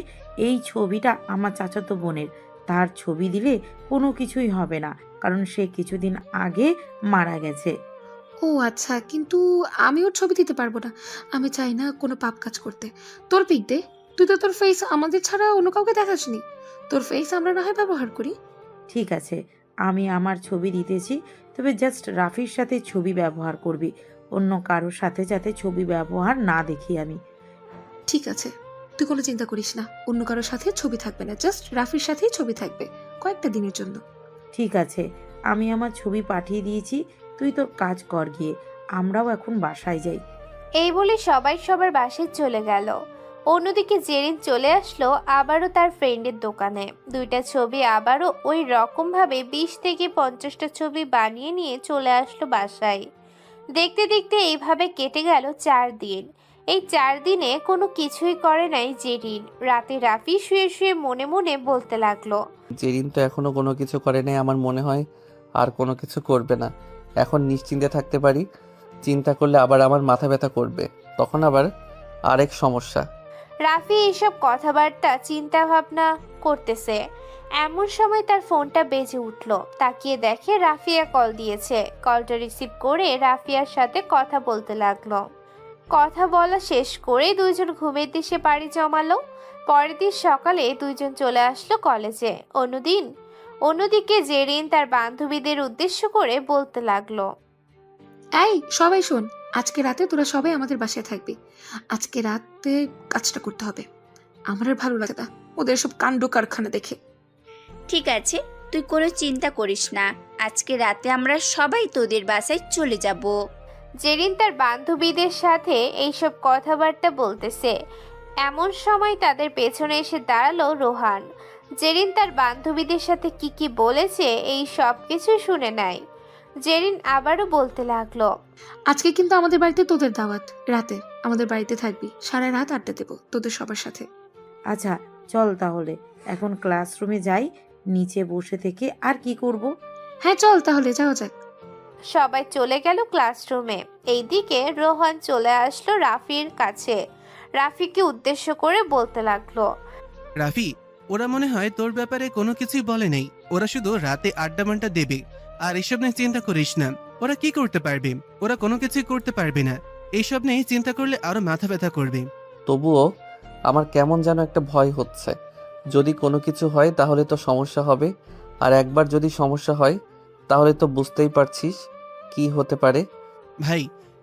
এই ছবিটা আমার চাচাতো বোনের, তার ছবি দিলে কোনো কিছুই হবে না, কারণ সে কিছুদিন আগে মারা গেছে। ও আচ্ছা, কিন্তু আমি ওর ছবি দিতে পারবো না। আমি চাই না কোনো পাপ কাজ করতে। তোর পিক দে, তুই তো তোর ফেস আমাদের ছাড়া অন্য কাউকে দেখাসনি। তোর ফেস আমরা না হয় ব্যবহার করি। ঠিক আছে, আমি আমার ছবি দিতেছি, তবে জাস্ট রাফির সাথে ছবি ব্যবহার করবি, অন্য কারোর সাথে যাতে ছবি ব্যবহার না দেখি আমি। ঠিক আছে, তুই কোনো চিন্তা করিস না, অন্য কারোর সাথে ছবি থাকবে না, জাস্ট রাফির সাথেই ছবি থাকবে কয়েকটা দিনের জন্য। ঠিক আছে, আমি আমার ছবি পাঠিয়ে দিয়েছি, তুই তোর কাজ কর গিয়ে, আমরাও এখন বাসায় যাই। এই বলে সবাই সবার বাসায় চলে গেল। অন্যদিকে জেরিন চলে আসলো আবারও তার ফ্রেন্ডের দোকানে। 2টা ছবি আবারও ওই রকমভাবে 20 থেকে 50টা ছবি বানিয়ে নিয়ে চলে আসলো বাসায়। দেখতে দেখতে এইভাবে কেটে গেল 4 দিন। এই 4 দিনে কোনো কিছুই করে নাই জেরিন। রাতে রাফি শুয়ে শুয়ে মনে মনে বলতে লাগলো, জেরিন তো এখনো কোনো কিছু করে নাই, আমার মনে হয় আর কোনো কিছু করবে না। এখন নিশ্চিন্তে থাকতে পারি। চিন্তা করলে আবার আমার মাথা ব্যথা করবে, তখন আবার আরেক সমস্যা। রাফি এইসব কথাবার্তা চিন্তা ভাবনা করতেছে, এমন সময় তার ফোনটা বেজে উঠল। তাকিয়ে দেখে রাফিয়া কল দিয়েছে। কলটা রিসিভ করে রাফিয়ার সাথে কথা বলতে লাগলো। কথা বলা শেষ করে দুইজন ঘুমের দেশে পাড়ি জমালো। পরের দিন সকালে দুইজন চলে আসলো কলেজে। অন্যদিকে জেরিন তার বান্ধবীদের উদ্দেশ্য করে বলতে লাগলো, এই সবাই শোন, আজকে রাতে তোরা সবাই আমাদের বাসায় থাকবি। আজকে রাতে কাজটা করতে হবে। আমার আর ভালো লাগে না ওদের সব কাণ্ড কারখানা দেখে। ঠিক আছে, তুই কোনো চিন্তা করিস না, আজকে রাতে আমরা সবাই তোদের বাসায় চলে যাব। জেরিন তার বান্ধবীদের সাথে এইসব কথাবার্তা বলতেছে। এমন সময় তাদের পেছনে এসে দাঁড়ালো রোহান। জেরিন তার বান্ধবীদের সাথে কি বলেছে এই সব কিছু শুনে নেয়। জেরিন আবারও বলতে লাগলো, আজকে কিন্তু আমাদের বাড়িতে তোদের দাওয়াত, রাতে আমাদের বাড়িতে থাকবি, সারা রাত আড্ডা দেবো তোদের সবার সাথে। আচ্ছা চল তাহলে এখন ক্লাসরুমে যাই, নিচে বসে থেকে আর কি করব। হ্যাঁ চল তাহলে যাওয়া যাক। সবাই চলে গেল ক্লাসরুমে। এইদিকে রোহান চলে আসলো রাফির কাছে। রাফিকে উদ্দেশ্য করে বলতে লাগলো, রাফি, ওরা মনে হয় তোর ব্যাপারে কোনো কিছুই বলে নেই। ওরা শুধু রাতে আড্ডা মাড্ডা দেবে, আর এসব নিয়ে চিন্তা করিস না। ওরা কি করতে পারবে? ওরা কোনো কিছুই করতে পারবে না। এইসব নিয়ে চিন্তা করলে আরো মাথা ব্যথা করবে। তবুও আমার কেমন যেন একটা ভয় হচ্ছে। যদি কোনো কিছু হয় তাহলে তো সমস্যা হবে, আর একবার যদি সমস্যা হয় তাহলে তো বুঝতেই পারছিস কি হতে পারে। ভাই,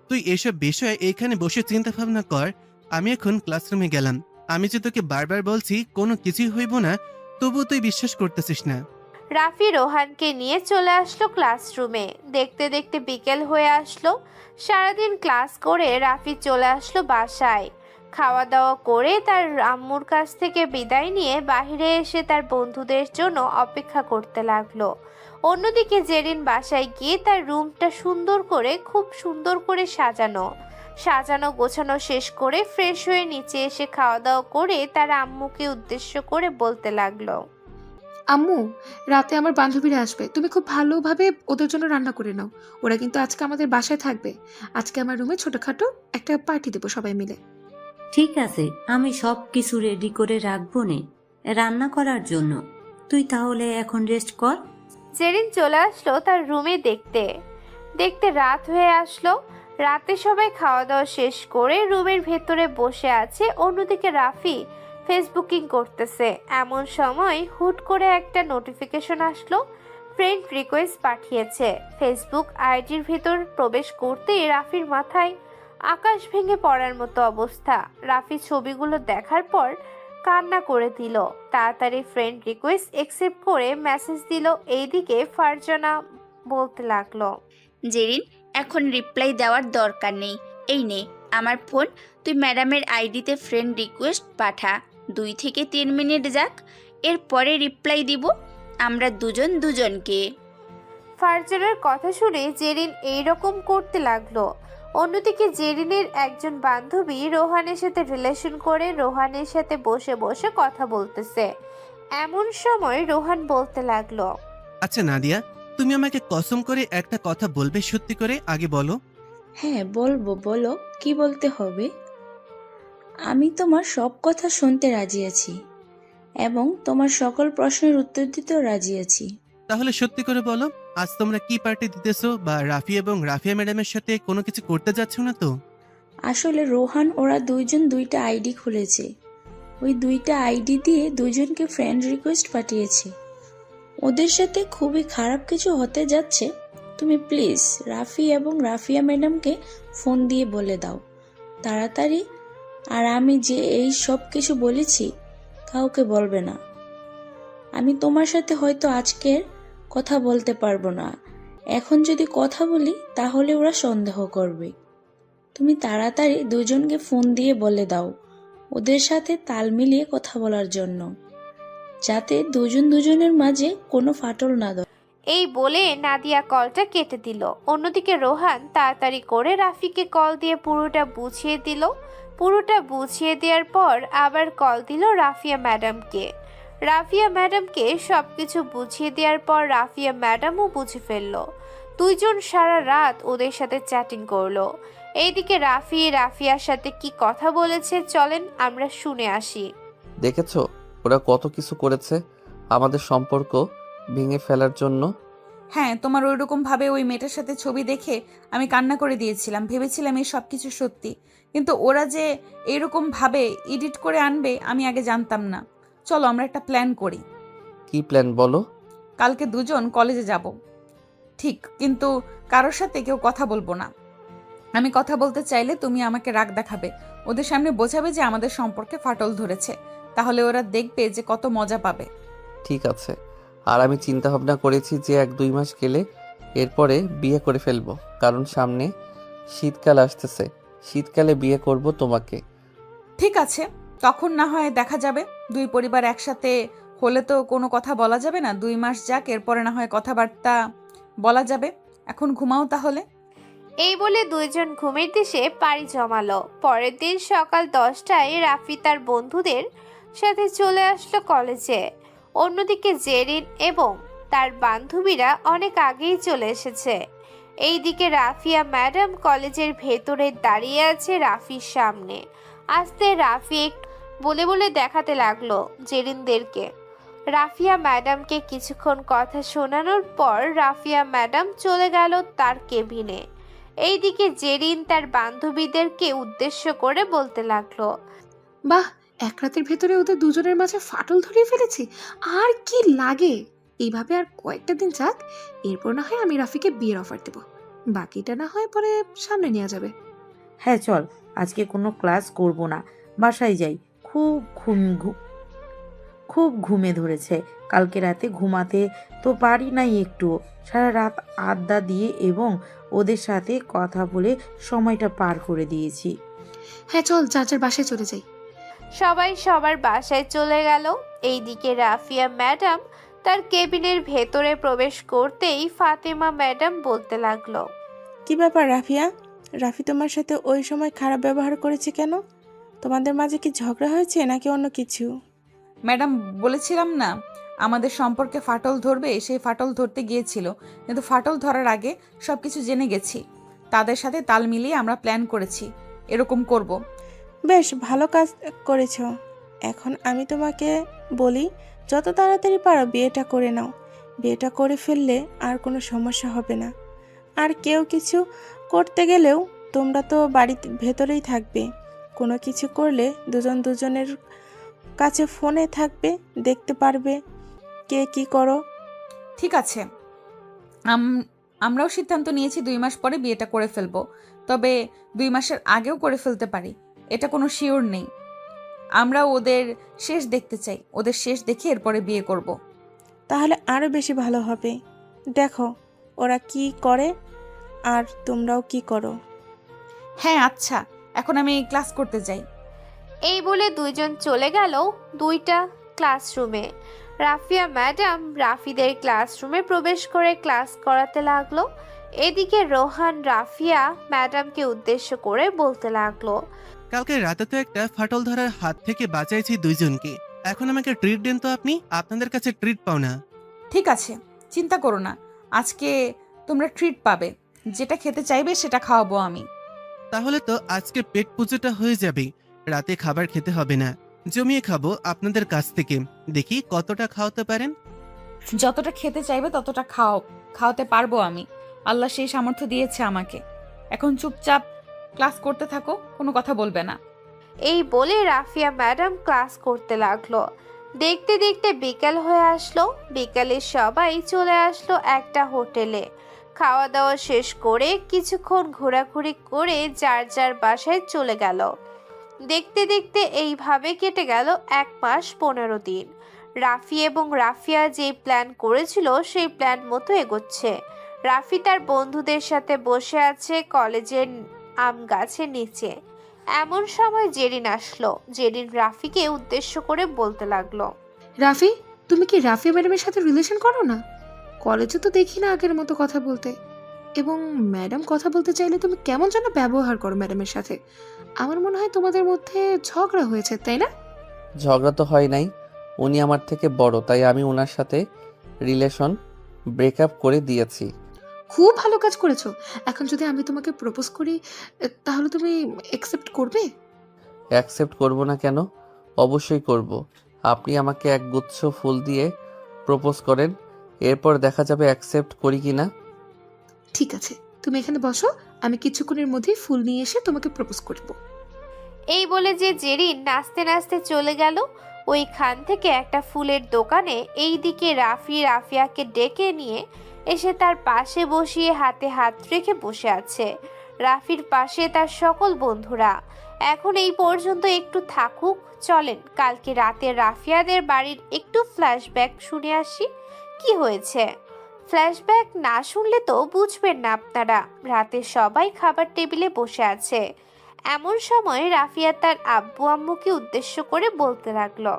তুই এসব বিষয়ে এখানে বসে চিন্তা ভাবনা কর। আমি এখন ক্লাসরুমে গেলাম। আমি যে তোকে বারবার বলছি কোনো কিছুই হইব না, তবু তুই বিশ্বাস করতেছিস না। রাফি রোহানকে নিয়ে চলে আসলো ক্লাসরুমে। দেখতে দেখতে বিকেল হয়ে আসলো। সারাদিন ক্লাস করে রাফি চলে আসলো বাসায়। খাওয়া দাওয়া করে তার আম্মুর কাছ থেকে বিদায় নিয়ে বাইরে এসে তার বন্ধুদের জন্য অপেক্ষা করতে লাগলো। অন্যদিকে জেরিন বাসায় গিয়ে তার রুমটা খুব সুন্দর করে সাজানো গোছানো শেষ করে ফ্রেশ হয়ে নিচে এসে খাওয়া দাওয়া করে তার আম্মুকে উদ্দেশ্য করে বলতে লাগলো, আম্মু, রাতে আমার বান্ধবীরা আসবে, তুমি খুব ভালোভাবে ওদের জন্য রান্না করে নাও। ওরা কিন্তু আজকে আমাদের বাসায় থাকবে। আজকে আমার রুমে ছোটখাটো একটা পার্টি দেবো সবাই মিলে। ঠিক আছে, আমি সব কিছু রেডি করে রাখবো নে রান্না করার জন্য। তুই তাহলে এখন রেস্ট কর। জেরিন চলে আসলো তার রুমে। দেখতে দেখতে রাত হয়ে আসলো। রাতে সবাই খাওয়া দাওয়া শেষ করে রুমের ভেতরে বসে আছে। অন্যদিকে রাফি ফেসবুকিং করতেছে। এমন সময় হুট করে একটা নোটিফিকেশন আসলো, ফ্রেন্ড রিকোয়েস্ট পাঠিয়েছে। ফেসবুক আইডির ভেতর প্রবেশ করতেই রাফির মাথায় আকাশ ভেঙে পড়ার মতো অবস্থা। রাফি ছবিগুলো দেখার পর কান্না করে দিল। তাড়াতাড়ি ফ্রেন্ড রিকোয়েস্ট অ্যাকসেপ্ট করে মেসেজ দিল। এইদিকে ফারজানা বলতে লাগলো, জেরিন, এখন রিপ্লাই দেওয়ার দরকার নেই। এই নে আমার ফোন, তুই ম্যাডামের আইডিতে ফ্রেন্ড রিকোয়েস্ট পাঠা। 2 থেকে 3 মিনিট যাক, এরপরে রিপ্লাই দিব আমরা দুজনকে। ফারজানার কথা শুনে জেরিন এইরকম করতে লাগলো। অন্যদিকে জেরিনের একজন বান্ধবী রোহানের সাথে রিলেশন করে রোহানের সাথে বসে বসে কথা বলতেছে। এমন সময় রোহান বলতে লাগলো, আচ্ছা নাদিয়া, তুমি আমাকে কসম করে একটা কথা বলবে? সত্যি করে আগে বলো। হ্যাঁ বলবো, বলো কি বলতে হবে। আমি তোমার সব কথা শুনতে রাজি আছি এবং তোমার সকল প্রশ্নের উত্তর দিতেও রাজি আছি। তাহলে সত্যি করে বলো, আজ তোমরা কি পার্টি দিতেছো, বা রাফি এবং রাফিয়া ম্যাডামের সাথে কোনো কিছু করতে যাচ্ছ না তো? আসলে রোহান ওরা দুইজন 2টা আইডি খুলেছে। ওই 2টা আইডি দিয়ে দুজনকে ফ্রেন্ড রিকোয়েস্ট পাঠিয়েছে। ওদের সাথে খুবই খারাপ কিছু হতে যাচ্ছে। তুমি প্লিজ রাফি এবং রাফিয়া ম্যাডামকে ফোন দিয়ে বলে দাও তাড়াতাড়ি। আর আমি যে এই সব কিছু বলেছি কাউকে বলবে না। আমি তোমার সাথে হয়তো আজকের কথা বলতে পারবো না। এখন যদি কথা বলি তাহলে ওরা সন্দেহ করবে। তুমি তাড়াতাড়ি দুজনকে ফোন দিয়ে বলে দাও ওদের সাথে তাল মিলিয়ে কথা বলার জন্য, যাতে দুজনের মাঝে কোনো ফাটল না দেয়। এই বলে নাদিয়া কলটা কেটে দিল। অন্যদিকে রোহান তাড়াতাড়ি করে রাফিকে কল দিয়ে পুরোটা বুঝিয়ে দিল। পুরোটা বুঝিয়ে দেওয়ার পর আবার কল দিল রাফিয়া ম্যাডামকে। রাফিয়া ম্যাডামকে সবকিছু বুঝিয়ে দেওয়ার পর রাফিয়া ম্যাডামও বুঝে ফেললো। দুইজন সারা রাত ওদের সাথে চ্যাটিং করলো। এইদিকে রাফিয়ার সাথে কি কথা বলেছে চলেন আমরা শুনে আসি। দেখেছো ওরা কত কিছু করেছে আমাদের সম্পর্ক ভেঙে ফেলার জন্য। হ্যাঁ, তোমার ওইরকম ভাবে ওই মেয়েটার সাথে ছবি দেখে আমি কান্না করে দিয়েছিলাম। ভেবেছিলাম এই সব কিছু সত্যি, কিন্তু ওরা যে এরকম ভাবে এডিট করে আনবে আমি আগে জানতাম না। চলো আমরা একটা প্ল্যান করি। কি প্ল্যান বলো? কালকে দুজন কলেজে যাব, ঠিক, কিন্তু কারোর সাথে কেউ কথা বলবো না। আমি কথা বলতে চাইলে তুমি আমাকে রাগ দেখাবে, ওদের সামনে বোঝাবে যে আমাদের সম্পর্কে ফাটল ধরেছে। তাহলে ওরা দেখবে যে কত মজা পাবে। ঠিক আছে, আর আমি চিন্তা ভাবনা করেছি যে 1-2 মাস গেলে এরপরে বিয়ে করে ফেলবো, কারণ সামনে শীতকাল আসতেছে। শীতকালে বিয়ে করব তোমাকে। ঠিক আছে, তখন না হয় দেখা যাবে। 2 পরিবার একসাথে হলে তো কোনো কথা বলা যাবে না। 2 মাস যাক, এরপরে না হয় কথাবার্তা বলা যাবে। এখন ঘুমাও তাহলে। এই বলে দুইজন ঘুমের দেশে পাড়ি জমালো। পরের দিন সকাল 10টায় রাফি তার বন্ধুদের সাথে চলে আসলো কলেজে। অন্যদিকে জেরিন এবং তার বান্ধবীরা অনেক আগেই চলে এসেছে। এইদিকে রাফিয়া ম্যাডাম কলেজের ভেতরে দাঁড়িয়ে আছে রাফির সামনে। আস্তে রাফি বলে বলে দেখাতে লাগলো জেরিনদেরকে। রাফিয়া ম্যাডামকে কিছুক্ষণ কথা শোনানোর পর রাফিয়া ম্যাডাম চলে গেল তার কেবিনে। এইদিকে জেরিন তার বান্ধবীদেরকে উদ্দেশ্য করে বলতে লাগলো, বাহ, এক রাতের ভেতরে ওদের দুজনের মাঝে ফাটল ধরিয়ে ফেলেছি। আর কি লাগে? এইভাবে আর কয়েকটা দিন যাক, এরপর না হয় আমি রাফিকে বিয়ের অফার দেবো। বাকিটা না হয় পরে সামনে নেওয়া যাবে। হ্যাঁ চল, আজকে কোনো ক্লাস করব না, বাসায় যাই। খুব ঘুমে ধরেছে, কালকে রাতে ঘুমাতে তো পারি নাই একটুও। সারা রাত আড্ডা দিয়ে এবং ওদের সাথে কথা বলে সময়টা পার করে দিয়েছি। হ্যাঁ চল, যার যার বাসায় চলে যাই। সবাই সবার বাসায় চলে গেল। এইদিকে রাফিয়া ম্যাডাম তার কেবিনের ভেতরে প্রবেশ করতেই ফাতেমা ম্যাডাম বলতে লাগলো, কি ব্যাপার রাফিয়া? রাফি তোমার সাথে ওই সময় খারাপ ব্যবহার করেছে কেন? তোমাদের মাঝে কি ঝগড়া হয়েছে নাকি অন্য কিছু? ম্যাডাম বলেছিলাম না আমাদের সম্পর্কে ফাটল ধরবে, সেই ফাটল ধরতে গিয়েছিল, কিন্তু ফাটল ধরার আগে সব কিছু জেনে গেছি। তাদের সাথে তাল মিলিয়ে আমরা প্ল্যান করেছি এরকম করব। বেশ ভালো কাজ করেছো। এখন আমি তোমাকে বলি, যত তাড়াতাড়ি পারো বিয়েটা করে নাও। বিয়েটা করে ফেললে আর কোনো সমস্যা হবে না। আর কেউ কিছু করতে গেলেও তোমরা তো বাড়ির ভেতরেই থাকবে। কোনো কিছু করলে দুজন দুজনের কাছে ফোনে থাকবে, দেখতে পারবে কে কি করো। ঠিক আছে, আমরাও সিদ্ধান্ত নিয়েছি 2 মাস পরে বিয়েটা করে ফেলবো, তবে 2 মাসের আগেও করে ফেলতে পারি, এটা কোনো শিওর নেই। আমরা ওদের শেষ দেখতে চাই, ওদের শেষ দেখে এরপরে বিয়ে করব। তাহলে আরও বেশি ভালো হবে। দেখো ওরা কি করে আর তোমরাও কি করো। হ্যাঁ আচ্ছা, এখন আমি ক্লাস করতে যাই। এই বলে দুইজন চলে গেল দুইটা ক্লাসরুমে। রাফিয়া ম্যাডাম রাফিদের ক্লাসরুমে প্রবেশ করে ক্লাস করাতে লাগলো। এদিকে রোহান রাফিয়া ম্যাডামকে উদ্দেশ্য করে বলতে লাগলো, কালকে রাতে তো একটা ফাটল ধরার হাত থেকে বাঁচাইছি দুইজনকে। এখন আমাকে ট্রিট দেন তো আপনি, আপনাদের কাছে ট্রিট পাও না। ঠিক আছে, চিন্তা করো না, আজকে তোমরা ট্রিট পাবে, যেটা খেতে চাইবে সেটা খাওয়াবো আমি। তাহলে তো আজকে পেট পুজোটা হয়ে যাবে, রাতে খাবার খেতে হবে না, জমিয়ে খাবো আপনাদের কাছ থেকে। দেখি কতটা খাওয়াতে পারেন। যতটা খেতে চাইবে ততটা খাওয়াতে পারবো আমি, আল্লাহ সেই সামর্থ্য দিয়েছে আমাকে। এখন চুপচাপ ক্লাস করতে থাকো, কোনো কথা বলবে না। এই বলে রাফিয়া ম্যাডাম ক্লাস করতে লাগলো। দেখতে দেখতে বিকাল হয়ে আসলো। বিকালে সবাই চলে আসলো একটা হোটেলে। খাওয়া দাওয়া শেষ করে কিছুক্ষণ ঘোরাঘুরি করে যার যার বাসায় চলে গেল। দেখতে দেখতে এইভাবে কেটে গেল 1 মাস 15 দিন। রাফি এবং রাফিয়া যে প্ল্যান করেছিল সেই প্ল্যান মতো এগোচ্ছে। রাফি তার বন্ধুদের সাথে বসে আছে কলেজের আম গাছের নিচে। এমন সময় জেরিন আসলো। জেরিন রাফিকে উদ্দেশ্য করে বলতে লাগলো, রাফি, তুমি কি রাফিয়া ম্যাডামের সাথে রিলেশন করো না? কলেজে তো দেখি না আগের মতো কথা বলতে, এবং ম্যাডাম কথা বলতে চাইলে তুমি কেমন যেন ব্যবহার করো ম্যাডামের সাথে। আমার মনে হয় তোমাদের মধ্যে ঝগড়া হয়েছে, তাই না? ঝগড়া তো হয় নাই, উনি আমার থেকে বড়, তাই আমি ওনার সাথে রিলেশন ব্রেকআপ করে দিয়েছি। খুব ভালো কাজ করেছো। এখন যদি আমি তোমাকে প্রপোজ করি তাহলে তুমি অ্যাকসেপ্ট করবে? অ্যাকসেপ্ট করব না কেন? অবশ্যই করব। আপনি আমাকে এক গুচ্ছ ফুল দিয়ে প্রপোজ করেন, এরপর দেখা যাবে অ্যাকসেপ্ট করি কি না। ঠিক আছে, তুমি এখানে বসো, আমি কিছুক্ষণের মধ্যেই ফুল নিয়ে এসে তোমাকে প্রপোজ করব। এই বলে যে জেরিন নাচতে নাচতে চলে গেল ওইখান থেকে একটা ফুলের দোকানে। এইদিকে রাফি রাফিয়াকে ডেকে নিয়ে এসে তার পাশে বসিয়ে হাতে হাত রেখে বসে আছে। রাফির পাশে তার সকল বন্ধুরা। এখন এই পর্যন্ত একটু থাকুক, চলেন কালকে রাতে রাফিয়াদের বাড়ির একটু ফ্ল্যাশব্যাক শুনে আসি। কি হয়েছে? ফ্ল্যাশব্যাক না শুনলে তো বুঝবেন না আপনারা। রাতে সবাই খাবার টেবিলে বসে আছে। এমন সময় রাফিয়া তার আব্বু আম্মুকে উদ্দেশ্য করে বলতে লাগলো,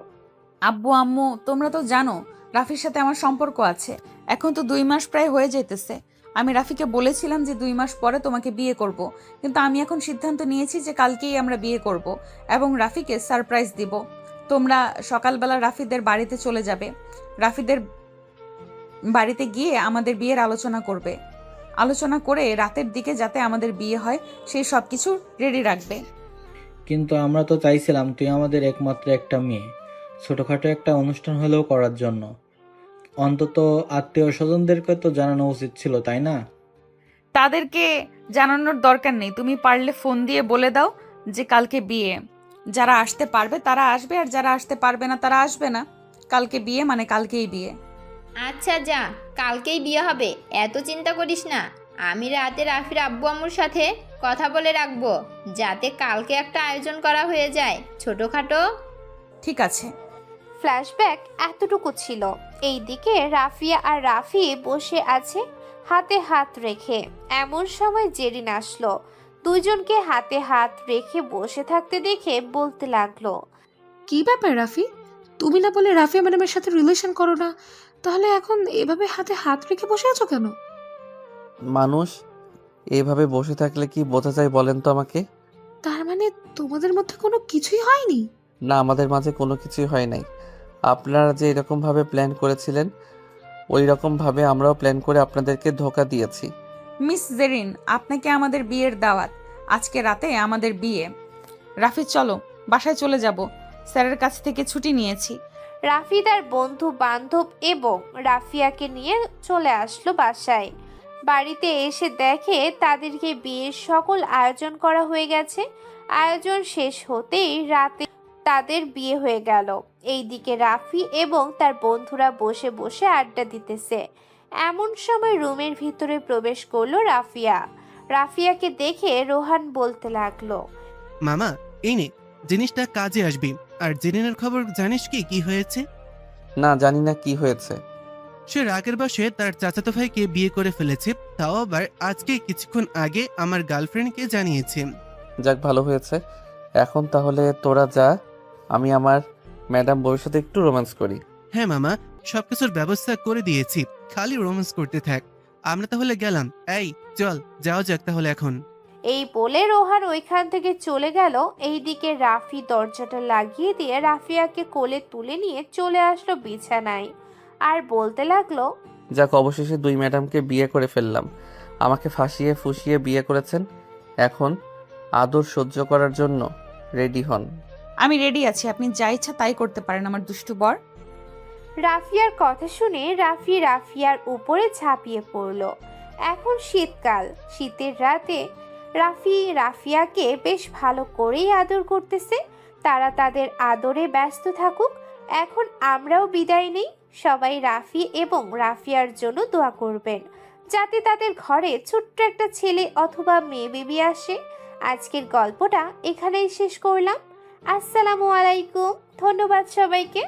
আব্বু আম্মু, তোমরা তো জানো রাফির সাথে আমার সম্পর্ক আছে। এখন তো 2 মাস প্রায় হয়ে যেতেছে। আমি রাফিকে বলেছিলাম যে 2 মাস পরে তোমাকে বিয়ে করব, কিন্তু আমি এখন সিদ্ধান্ত নিয়েছি যে কালকেই আমরা বিয়ে করব এবং রাফিকে সারপ্রাইজ দিব। তোমরা সকালবেলা রাফিদের বাড়িতে চলে যাবে। রাফিদের বাড়িতে গিয়ে আমাদের বিয়ের আলোচনা করবে। আলোচনা করে রাতের দিকে যাতে আমাদের বিয়ে হয় সেই সব কিছু রেডি রাখবে। কিন্তু আমরা তো চাইছিলাম তুই আমাদের একমাত্র একটা মেয়ে, ছোটখাটো একটা অনুষ্ঠান হলেও করার জন্য। অন্তত আত্মীয় স্বজনদেরকে তো জানানো উচিত ছিল, তাই না? তাদেরকে জানানোর দরকার নেই। তুমি পারলে ফোন দিয়ে বলে দাও যে কালকে বিয়ে। যারা আসতে পারবে তারা আসবে, আর যারা আসতে পারবে না তারা আসবে না। কালকে বিয়ে মানে কালকেই বিয়ে। আচ্ছা যা, কালকেই বিয়ে হবে, এত চিন্তা করিস না। আমি রাতে রাফির আব্বু আম্মুর সাথে কথা বলে রাখবো, যাতে কালকে একটা আয়োজন করা হয়ে যায় ছোটখাটো। ঠিক আছে। ফ্ল্যাশব্যাক এতটুকু ছিল। এইদিকে রাফিয়া আর রাফি বসে আছে হাতে হাত রেখে। এমন সময় জেরিন আসলো। দুইজনকে হাতে হাত রেখে বসে থাকতে দেখে বলতে লাগলো, কি ব্যাপার রাফি? তুমি না বলে রাফিয়া ম্যাডামের সাথে রিলেশন করো না, তাহলে এখন এভাবে হাতে হাত রেখে বসে আছো কেন? মানুষ এইভাবে বসে থাকলে কি বোঝা যায় বলেন তো আমাকে? তার মানে তোমাদের মধ্যে কোনো কিছুই হয়নি? না, আমাদের মাঝে কোনো কিছুই হয় নাই। আপনারা যে এরকমভাবে প্ল্যান করেছিলেন ওই রকমভাবে আমরাও প্ল্যান করে আপনাদেরকে ধোঁকা দিয়েছি। মিস জেরিন, আপনাকে আমাদের বিয়ের দাওয়াত। আজকে রাতে আমাদের বিয়ে। রাফি চলো, বাসায় চলে যাব। স্যারের কাছ থেকে ছুটি নিয়েছি। রাফি তার বন্ধু বান্ধব এবং রাফিয়াকে নিয়ে চলে আসলো বাসায়। বাড়িতে এসে দেখে তাদেরকে বিয়ের সকল আয়োজন করা হয়ে গেছে। আয়োজন শেষ হতেই রাতে তাদের বিয়ে হয়ে গেল। এইদিকে রাফি এবং তার বন্ধুরা বসে বসে আড্ডা দিতেছে। এমন সময় রুমের ভিতরে প্রবেশ করলো রাফিয়া। রাফিয়াকে দেখে রোহান বলতে লাগলো, মামা এই নে, জিনিসটা কাজে আসবে। আর জেরিনের খবর জানিস কি কি হয়েছে? না, জানি না কি হয়েছে। সে রাগের বশে তার চাচাতো ভাইকে বিয়ে করে ফেলেছে, তাও আবার আজকে কিছুক্ষণ আগে আমার গার্লফ্রেন্ডকে জানিয়েছে। যাক, ভালো হয়েছে। এখন তাহলে তোরা যা, আমি আমার ম্যাডাম বউয়ের সাথে একটু রোম্যান্স করি। হ্যাঁ মামা, সবকিছুর ব্যবস্থা করে দিয়েছি, খালি রোম্যান্স করতে থাক। আমরা তাহলে গেলাম। এই চল, যাওয়া যাক তাহলে এখন। এই বলে রোহান ওইখান থেকে চলে গেল। এইদিকে রাফি দরজাটা লাগিয়ে দিয়ে রাফিয়াকে কোলে তুলে নিয়ে চলে আসলো বিছানায় আর বলতে লাগলো, যাক, অবশেষে দুই ম্যাডামকে বিয়ে করে ফেললাম। আমাকে ফাঁসিয়ে ফুসিয়ে বিয়ে করেছেন, এখন আদর সহ্য করার জন্য রেডি হন। আমি রেডি আছি, আপনি যা ইচ্ছা তাই করতে পারেন আমার দুষ্টু বর। রাফিয়ার কথা শুনে রাফি রাফিয়ার উপরে ঝাঁপিয়ে পড়ল। এখন শীতকাল, শীতের রাতে রাফি রাফিয়াকে বেশ ভালো করেই আদর করতেছে। তারা তাদের আদরে ব্যস্ত থাকুক। এখন আমরাও বিদায় নেই। সবাই রাফি এবং রাফিয়ার জন্য দোয়া করবেন যাতে তাদের ঘরে ছোট্ট একটা ছেলে অথবা মেয়ে বেবি আসে। আজকের গল্পটা এখানেই শেষ করলাম। আসসালামু আলাইকুম। ধন্যবাদ সবাইকে।